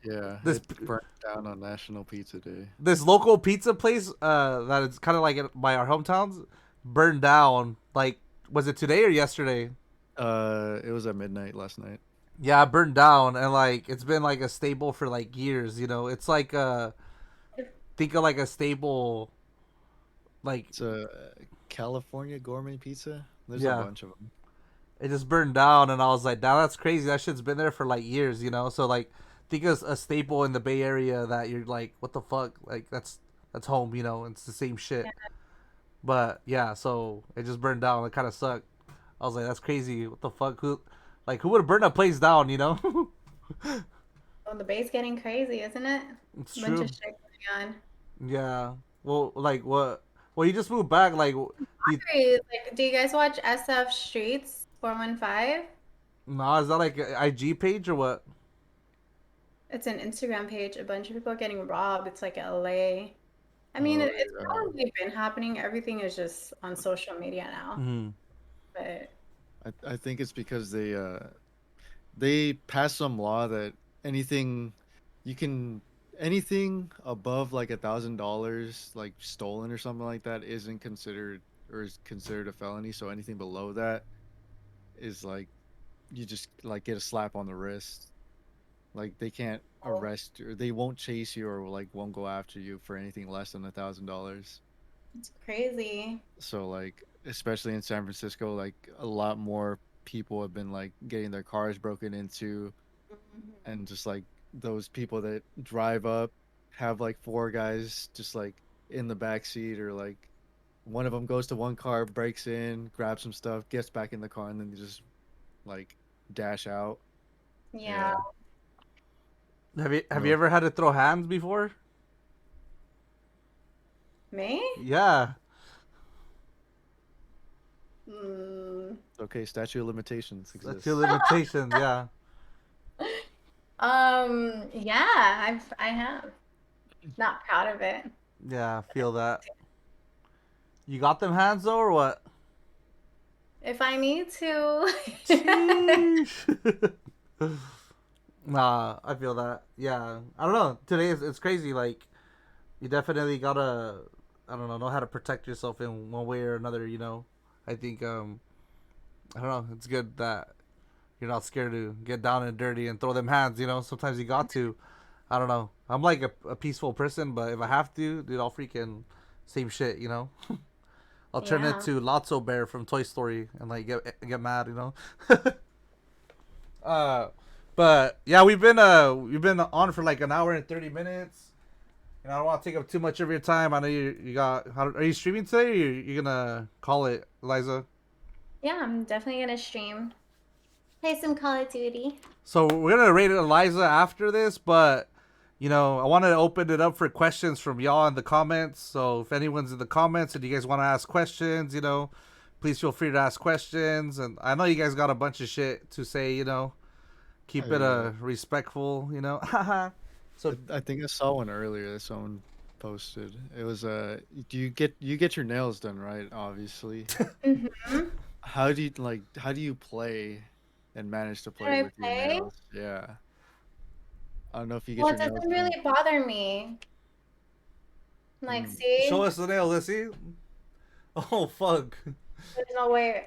Yeah, this it burnt down on National Pizza Day. this local pizza place that is kind of like by our hometowns burned down. Like, was it today or yesterday? It was at midnight last night. Yeah, it burned down, and like it's been like a staple for like years. You know, it's like think of like a staple, like It's a California gourmet pizza. There's a yeah. bunch of them. It just burned down, and I was like, "Damn, that's crazy. That shit's been there for like years, you know." So like, think of a staple in the Bay Area that you're like, "What the fuck?" Like that's home, you know. It's the same shit. But yeah, so it just burned down. It kind of sucked. I was like, "That's crazy. What the fuck? Who would have burned a place down?" You know? Oh, the bay's getting crazy, isn't it? It's Bunch true. of shit going on. Yeah. Well, like what? Well, you just moved back. Like, Like, do you guys watch SF Streets 415? Nah, is that like an IG page or what? It's an Instagram page. A bunch of people are getting robbed. It's like LA. I mean, Oh it's yeah. probably been happening. Everything is just on social media now. Mm-hmm. But I think it's because they passed some law that anything you can anything above like $1,000 like stolen or something like that isn't considered or is considered a felony. So anything below that is like you just like get a slap on the wrist. Like they can't arrest you or they won't chase you or like won't go after you for anything less than $1,000. it's crazy. So like especially in San Francisco, like a lot more people have been like getting their cars broken into and just like those people that drive up have like four guys just like in the back seat or like one of them goes to one car, breaks in, grabs some stuff, gets back in the car, and then they just like dash out. Yeah. Yeah. Have No, you ever had to throw hands before? Me? Yeah. Mm, okay, statute of limitations That's exists. your limitations. Yeah. yeah, I have. Not proud of it. Yeah. I feel that. You got them hands though, or what? If I need to. Sheesh. Nah, I feel that. Yeah. I don't know. Today it's crazy. Like, you definitely gotta, I don't know how to protect yourself in one way or another, you know? I think, I don't know. It's good that you're not scared to get down and dirty and throw them hands, you know? Sometimes you got to. I don't know. I'm like a peaceful person, but if I have to, dude, I'll freaking same shit, you know? I'll turn Yeah. into Lotso Bear from Toy Story and like get mad, you know? uh, but yeah, we've been on for like an hour and 30 minutes. And I don't want to take up too much of your time. I know you got. Are you streaming today? Or you gonna call it, Eliza? Yeah, I'm definitely gonna stream. Play some Call of Duty. So we're gonna rate Eliza after this, but you know I want to open it up for questions from y'all in the comments. So if anyone's in the comments and you guys want to ask questions, you know, please feel free to ask questions. And I know you guys got a bunch of shit to say, you know, keep it Yeah. respectful, you know. So I think I saw one earlier that someone posted. It was do you get your nails done, right? Obviously. Mm-hmm. How do you play and manage to How play do I with your play? nails? Yeah. I don't know if you get Well, your it nails doesn't done. really bother me. Like, Mm, show see, us the nail, let's see. Oh fuck. there's no way it's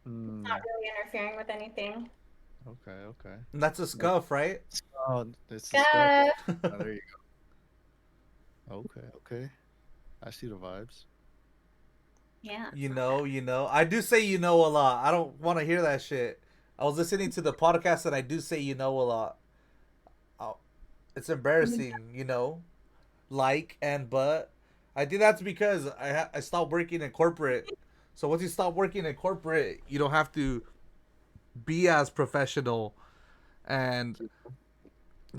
not mm, really interfering with anything. okay, okay. That's a Like, scuff, right? oh, it's the stuff. Good. Oh, there you go. Okay, okay. I see the vibes. Yeah. You know. I do say you know a lot. I don't want to hear that shit. I was listening to the podcast and I do say you know a lot. Oh, it's embarrassing, you know. Like and but I think that's because I stopped working in corporate. So once you stop working in corporate, you don't have to be as professional. And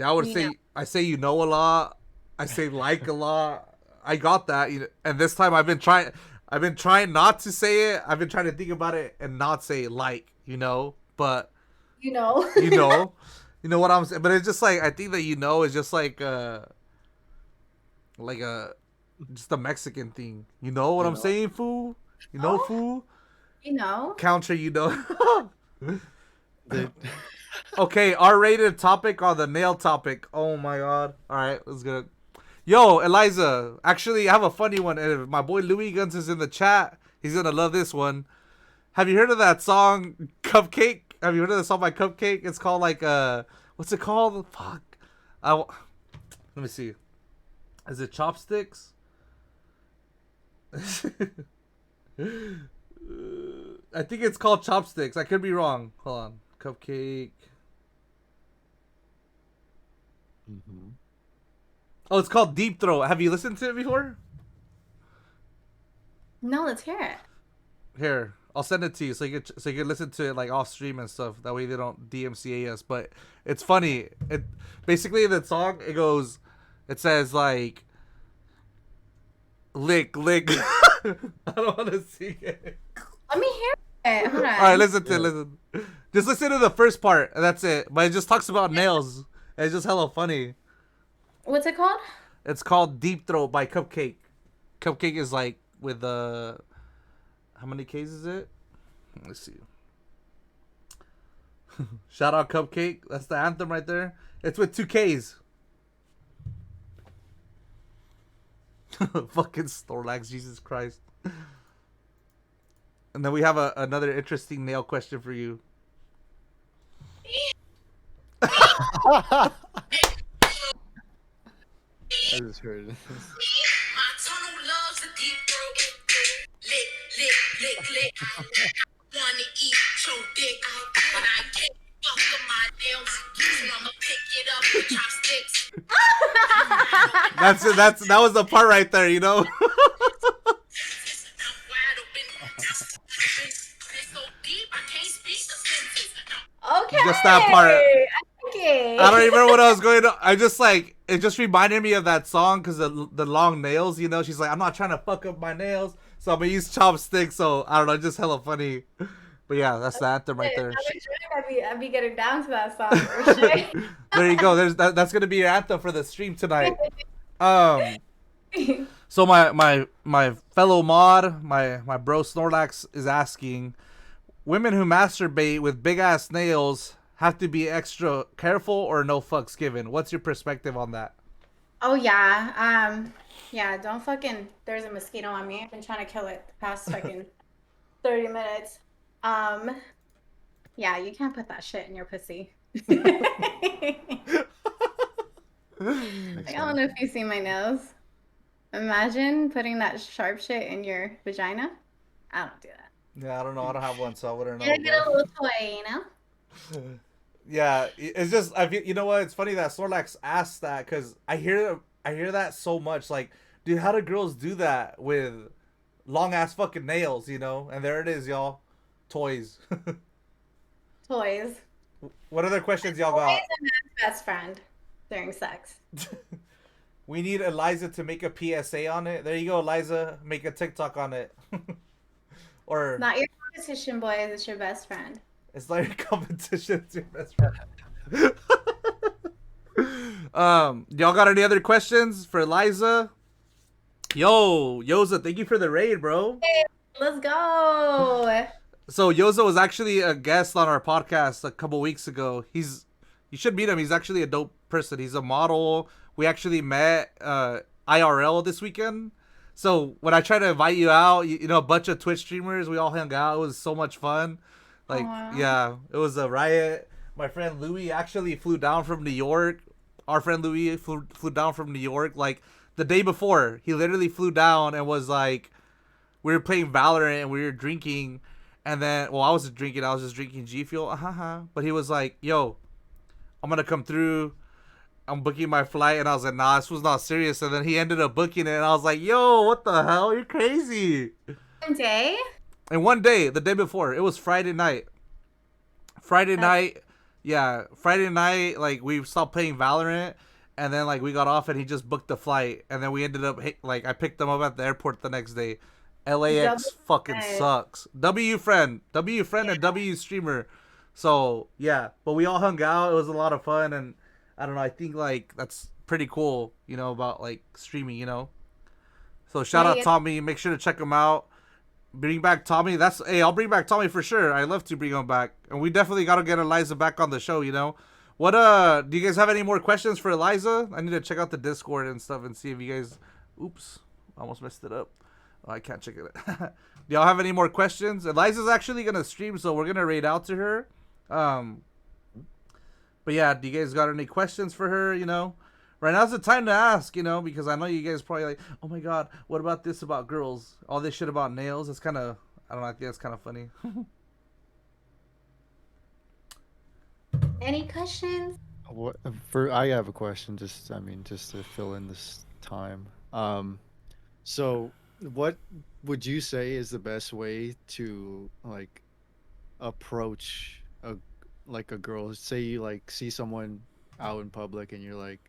I would You know. say I say you know a lot. I say like a lot. I got that. You know, and this time I've been trying. I've been trying not to say it. I've been trying to think about it and not say like. You know, but You know. you know, you know what I'm saying. But it's just like I think that you know is just like a just a Mexican thing. You know what You I'm know? saying, fool? You know, Oh, fool. you know. Counter, you know. The Okay, R-rated topic on the nail topic. Oh my god. All right, let's get it. Yo, Eliza. Actually, I have a funny one. And if my boy Louis Guns is in the chat, he's gonna love this one. Have you heard of that song Cupcake? Have you heard of the song by Cupcake? It's called like what's it called? Fuck. Let me see. Is it Chopsticks? I think it's called Chopsticks. I could be wrong. Hold on. Cupcake. Mhm. Oh, it's called Deep Throat. Have you listened to it before? No, let's hear it. Here, I'll send it to you so you can listen to it like off stream and stuff. That way they don't DMCA us. But it's funny. It basically in the song it says like lick. I don't want to see it. Let me hear Hold All right, on. listen to listen. Just listen to the first part, and that's it. But it just talks about nails. It's just hella funny. What's it called? It's called Deep Throat by Cupcake. Cupcake is like with how many K's is it? Let's see. Shout out Cupcake. That's the anthem right there. It's with 2 K's. Fucking Snorlax, Jesus Christ. And then we have another interesting nail question for you. I just heard it. My tunnel loves a deep throat. Lick. Wanna eat your dick, but I can't fuck with my nails. So I'ma pick it up with chopsticks. That's it. That was the part right there, you know. I'm wide open. It's so deep, I can't speak the sentence. Okay. Just that part. Okay. I don't even remember what I was going to. I just like it. Just reminded me of that song because the long nails. You know, she's like, I'm not trying to fuck up my nails, so I'm gonna use chopsticks. So I don't know, just hella funny. But yeah, that's the anthem right there. I'd be getting down to that song for sure. There you go. That's gonna be your anthem for the stream tonight. So my fellow mod, my bro Snorlax is asking, women who masturbate with big ass nails have to be extra careful or no fucks given. What's your perspective on that? Oh yeah. Yeah, don't fucking there's a mosquito on me. I've been trying to kill it the past fucking 30 minutes. Yeah, you can't put that shit in your pussy. I don't know if you see my nails. Imagine putting that sharp shit in your vagina. I don't do that. Yeah, I don't know. I don't have one, so I wouldn't know. Yeah, get a little toy, you know? Yeah, it's just you know what? It's funny that Snorlax asked that because I hear that so much. Like, dude, how do girls do that with long ass fucking nails? You know? And there it is, y'all. Toys. Toys. What other questions y'all got? Always a man's best friend during sex. We need Eliza to make a PSA on it. There you go, Eliza. Make a TikTok on it. Or Not your competition, boys. It's your best friend. it's like your competition. It's your best friend. Y'all got any other questions for Eliza? Yo, Yoza, thank you for the raid, bro. Let's go. So Yoza was actually a guest on our podcast a couple weeks ago. You should meet him. He's actually a dope person. He's a model. We actually met IRL this weekend. So when I tried to invite you out, you know, a bunch of Twitch streamers, we all hung out. It was so much fun. Like, Aww. yeah, it was a riot. My friend Louis actually flew down from New York. Our friend Louis flew down from New York like the day before. He literally flew down and was like, we were playing Valorant and we were drinking. And then, well, I wasn't drinking. I was just drinking G Fuel. But he was like, yo, I'm going to come through. I'm booking my flight. And I was like, nah, this was not serious. And then he ended up booking it. And I was like, yo, what the hell? You're crazy. One day? And one day, the day before, it was Friday night. Friday night, like, we stopped playing Valorant. And then, like, we got off and he just booked the flight. And then we ended up, like, I picked him up at the airport the next day. LAX fucking sucks. W friend and W streamer. So yeah, but we all hung out. It was a lot of fun, and I don't know. I think like that's pretty cool, you know, about like streaming, you know. So shout out Tommy. Make sure to check him out. Bring back Tommy. I'll bring back Tommy for sure. I love to bring him back, and we definitely got to get Eliza back on the show. You know. What do you guys have any more questions for Eliza? I need to check out the Discord and stuff and see if you guys. Oops, almost messed it up. Oh, I can't check it. Do y'all have any more questions? Eliza's actually gonna stream, so we're gonna raid out to her. But yeah, do you guys got any questions for her? You know, right now's the time to ask. You know, because I know you guys probably like, oh my god, what about this about girls? All this shit about nails. It's kind of, I don't know. I think it's kind of funny. Any questions? I have a question. Just to fill in this time. So what would you say is the best way to like approach a girl? Say you like see someone out in public and you're like,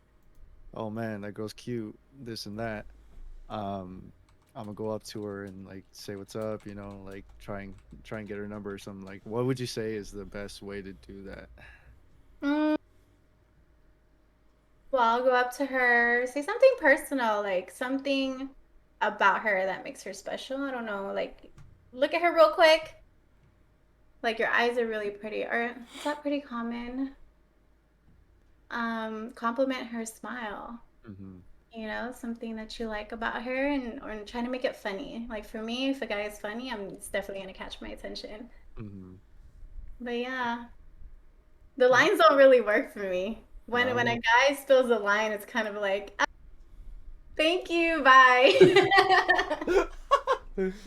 oh man, that girl's cute, this and that. I'm gonna go up to her and like say what's up, you know, like try and get her number or something. Like, what would you say is the best way to do that? Mm, well, I'll go up to her, say something personal, like something about her that makes her special. I don't know, like look at her real quick. Like your eyes are really pretty, or is that pretty common? Compliment her smile. Mm-hmm. You know, something that you like about her, and or trying to make it funny. Like for me, if a guy is funny, it's definitely gonna catch my attention. Mm-hmm. But yeah, the lines don't really work for me. When a No. guy spills a line, it's kind of like, "Ah, thank you, bye."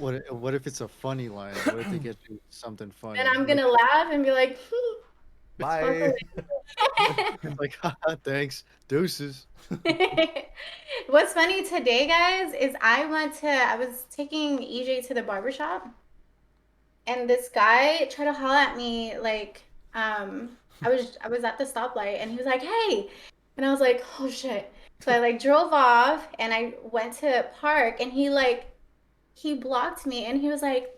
What if it's a funny line? What if they get you something And funny? I'm Like gonna laugh and be like, walk Bye. away. it's like, haha, thanks, deuces. What's funny today, guys, is I was taking EJ to the barbershop, and this guy tried to holler at me like, I was at the stoplight, and he was like, "Hey," and I was like, "Oh shit!" So I like drove off, and I went to park, and he blocked me, and he was like,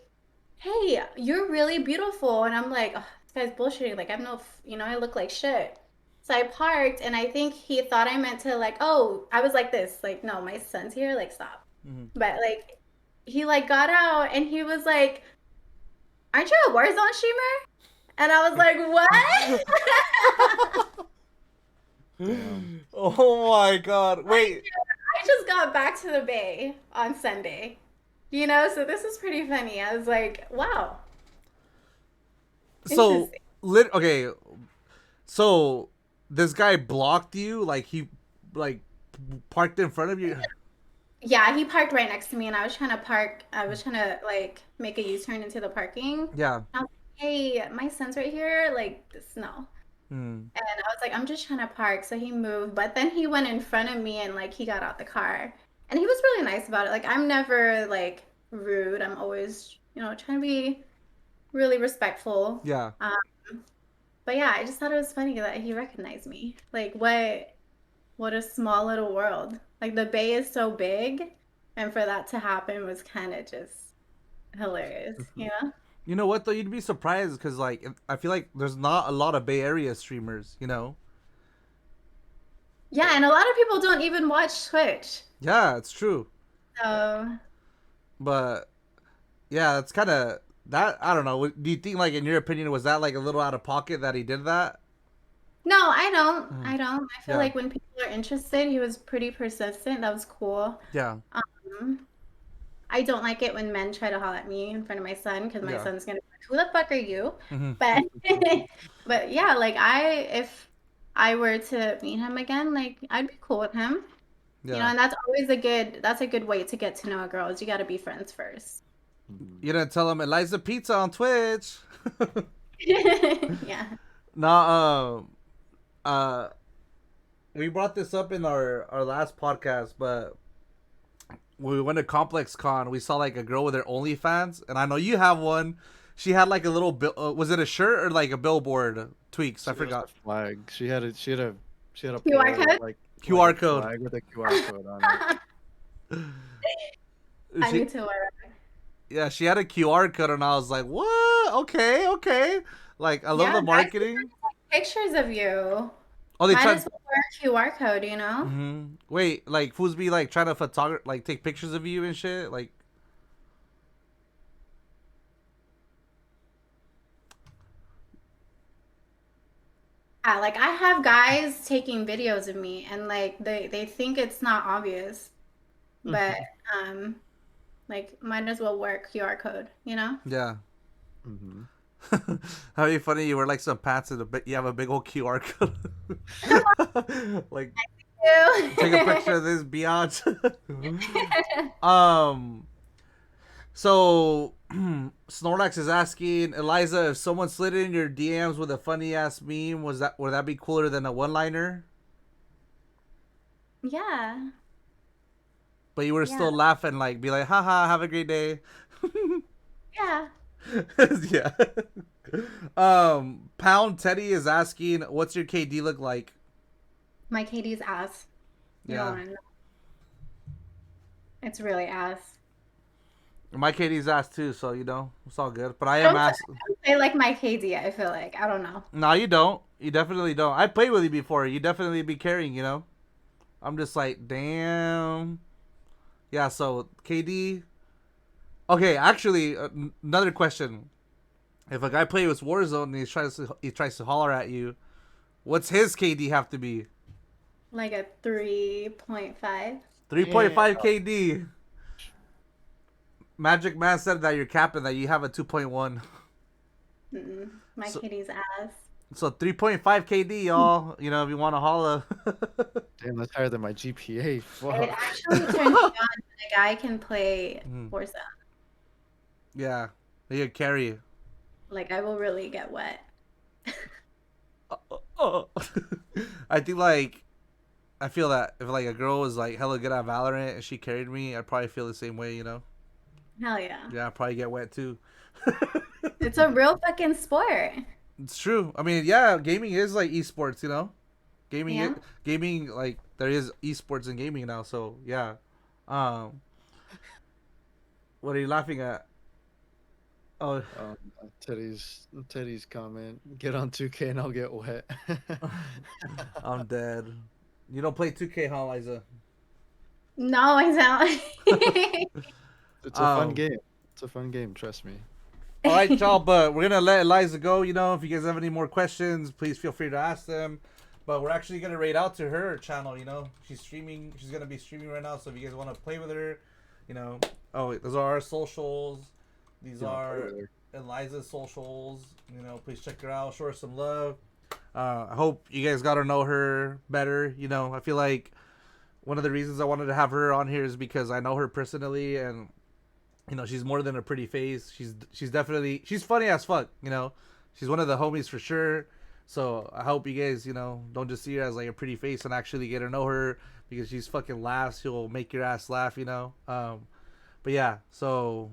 "Hey, you're really beautiful," and I'm like, oh, "This guy's bullshitting. Like I'm no, I look like shit." So I parked, and I think he thought I meant to like, oh, I was like this, like, no, my son's here, like, stop. Mhm. But like, he like got out, and he was like, "Aren't you a Warzone streamer?" And I was like, "What?" Damn. Oh my god. Wait. I just got back to the Bay on Sunday, so this is pretty funny. I was like, wow, So, interesting. okay. So, this guy blocked you? Like, he, like, parked in front of you? Yeah, he parked right next to me, and I was trying to like make a U-turn into the parking. Yeah. I was like, "Hey, my son's right here, like this, no." Hmm. And I was like, "I'm just trying to park." So he moved, but then he went in front of me, and like he got out the car. And he was really nice about it. Like I'm never like rude. I'm always, trying to be really respectful. Yeah. But yeah, I just thought it was funny that he recognized me. Like what a small little world. Like the Bay is so big, and for that to happen was kind of just hilarious, you know? You know what, though? You'd be surprised because, like, I feel like there's not a lot of Bay Area streamers, you know? Yeah, and a lot of people don't even watch Twitch. Yeah, it's true. So, But, yeah, it's kind of, that, I don't know. Do you think, like, in your opinion, was that, like, a little out of pocket that he did that? no, I don't. Mhm. I don't. I feel Yeah. like when people are interested, he was pretty persistent. That was cool. Yeah. Um, I don't like it when men try to holler at me in front of my son because my Yeah. son's gonna be like, "Who the fuck are you?" Hmm. But but yeah, like if I were to meet him again, like I'd be cool with him. Yeah. And that's a good way to get to know a girl is you got to be friends first. Mhm. You didn't tell him Eliza Pizza on Twitch. Yeah. No, uh, we brought this up in our last podcast, but when we went to Complex Con, we saw like a girl with her OnlyFans, and I know you have one. She had like a little was it a shirt or like a billboard? Tweaks, I It was forgot. a flag. She had a QR pole code? like QR a code. flag with a QR code on it. I She, need to wear it. yeah, she had a QR code, and I was like, what? Okay, okay. Like, I love Yeah, the guys, marketing. pictures of you. Oh, they Might tried. as well wear a QR code, you know? Wait, like fools be like trying to like take pictures of you and shit. Like, Yeah, like I have guys taking videos of me and like they think it's not obvious, but um like might as well wear a QR code, you know? yeah. Hmm. That'd be funny. You wear like some pants and you have a big old QR code. Like, take a picture of this biatch. um. So, Snorlax is asking Eliza if someone slid in your DMs with a funny ass meme. Would that be cooler than a one liner? Yeah. But you were Yeah. still laughing, like be like, haha, have a great day. Yeah. Yeah. Pound Teddy is asking, what's your KD look like? My Katie's ass. You don't Yeah. want to know. It's really ass. My KD's ass too, so you know it's all good. But I I am don't, I ass. don't play like my KD. I feel like I don't know. No, you don't. You definitely don't. I played with you before. You definitely be carrying. You know. I'm just like, damn. Yeah. So KD. Okay, actually, another question. If a guy plays with Warzone and he tries to holler at you, what's his KD have to be? Like a 3.5. 3.5 KD. Magic Man said that you're capping that you have a 2.1. My So, kitty's ass. so 3.5 KD, y'all. You know, if you want to holla. Damn, that's higher than my GPA. It Fuck. actually turns me on when a guy can play Forza. Yeah, you carry. Like I will really get wet. Oh. I think like I feel that if like a girl was like hella good at Valorant and she carried me, I'd probably feel the same way, you know? Hell yeah. Yeah, I'd probably get wet too. It's a real fucking sport. It's true. I mean, yeah, gaming is like esports, you know? Yeah. Gaming like there is esports in gaming now, so yeah. Um what are you laughing at? Oh, Teddy's comment. Get on 2K and I'll get wet. I'm dead. You don't play 2K, huh, Eliza? No, I don't. It's a fun game. It's a fun game, trust me. All right, y'all, but we're going to let Eliza go. You know, if you guys have any more questions, please feel free to ask them. But we're actually going to raid out to her channel, you know. She's streaming. She's going to be streaming right now. So if you guys want to play with her, you know. Oh, wait, those are our socials. These are Eliza's socials. You know, please check her out. Show her some love. I hope you guys got to know her better. You know, I feel like one of the reasons I wanted to have her on here is because I know her personally, and you know she's more than a pretty face. She's definitely funny as fuck. You know, she's one of the homies for sure. So I hope you guys, you know, don't just see her as like a pretty face and actually get to know her, because she's fucking laughs. She'll make your ass laugh. You know. But yeah, so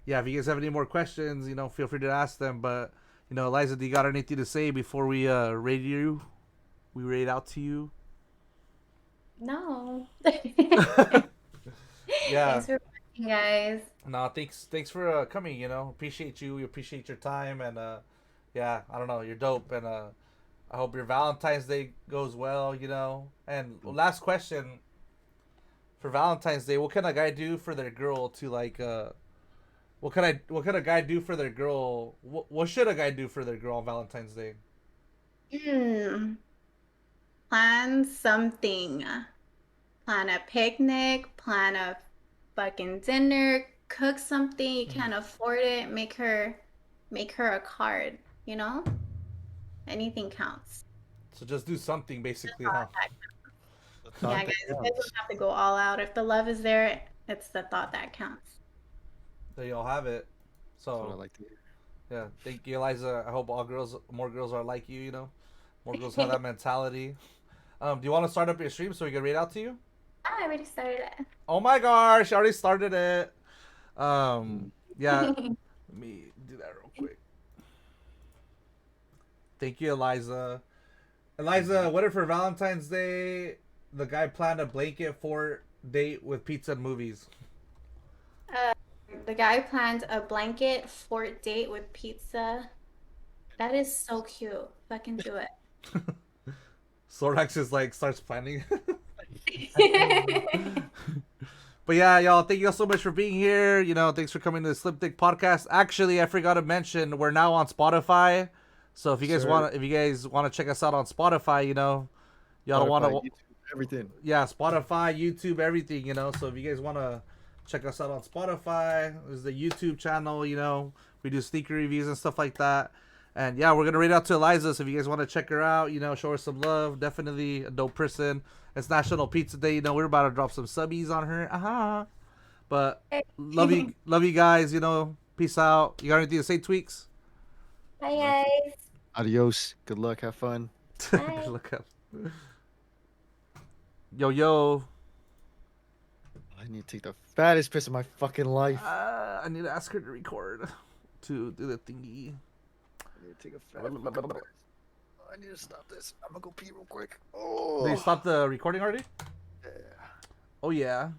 yeah, if you guys have any more questions, you know, feel free to ask them. But you know, Eliza, do you got anything to say before we rate you? We rate out to you. No. Yeah. Thanks for watching, guys. No, thanks for coming. You know, appreciate you. We appreciate your time, and yeah, I don't know, you're dope, and I hope your Valentine's Day goes well. You know, and last question for Valentine's Day: what can a guy do for their girl to like? What can a guy do for their girl? What should a guy do for their girl on Valentine's Day? Plan something. Plan a picnic. Plan a fucking dinner. Cook something. You can't afford it. Make her a card. You know, anything counts. So just do something, basically, huh? Yeah, guys, you guys don't have to go all out. If the love is there, it's the thought that counts. There y'all have it. That's what I So like to hear. yeah, thank you, Eliza. I hope more girls are like you. You know, more girls have that mentality. Do you want to start up your stream so we can read out to you? I already started it. Oh my gosh, I already started it. Yeah, let me do that real quick. Thank you, Eliza. Eliza, what if for Valentine's Day the guy planned a blanket fort date with pizza and movies? The guy planned a blanket fort date with pizza. That is so cute. Fucking do it. Sordax just like starts planning. But yeah, y'all, thank you all so much for being here. You know, thanks for coming to the Slimthicc podcast. Actually, I forgot to mention we're now on Spotify. So if you guys want to check us out on Spotify, you know, y'all want to everything. Yeah, Spotify, YouTube, everything, you know. So if you guys want to check us out on Spotify, there's the YouTube channel, you know. We do sneaker reviews and stuff like that. And yeah, we're going to read out to Eliza. So if you guys want to check her out, you know, show her some love. Definitely a dope person. It's National Pizza Day. You know, we're about to drop some subbies on her. Aha. But love you guys, you know. Peace out. You got anything to say, Tweaks? Bye, guys. Adios. Good luck. Have fun. Bye. Look up. Yo. I need to take the fattest piss of my fucking life. I need to ask her to record to do the thingy. I need to take a fat. I need to stop this. I'm gonna go pee real quick. Oh. Did you stop the recording already? Yeah. Oh yeah.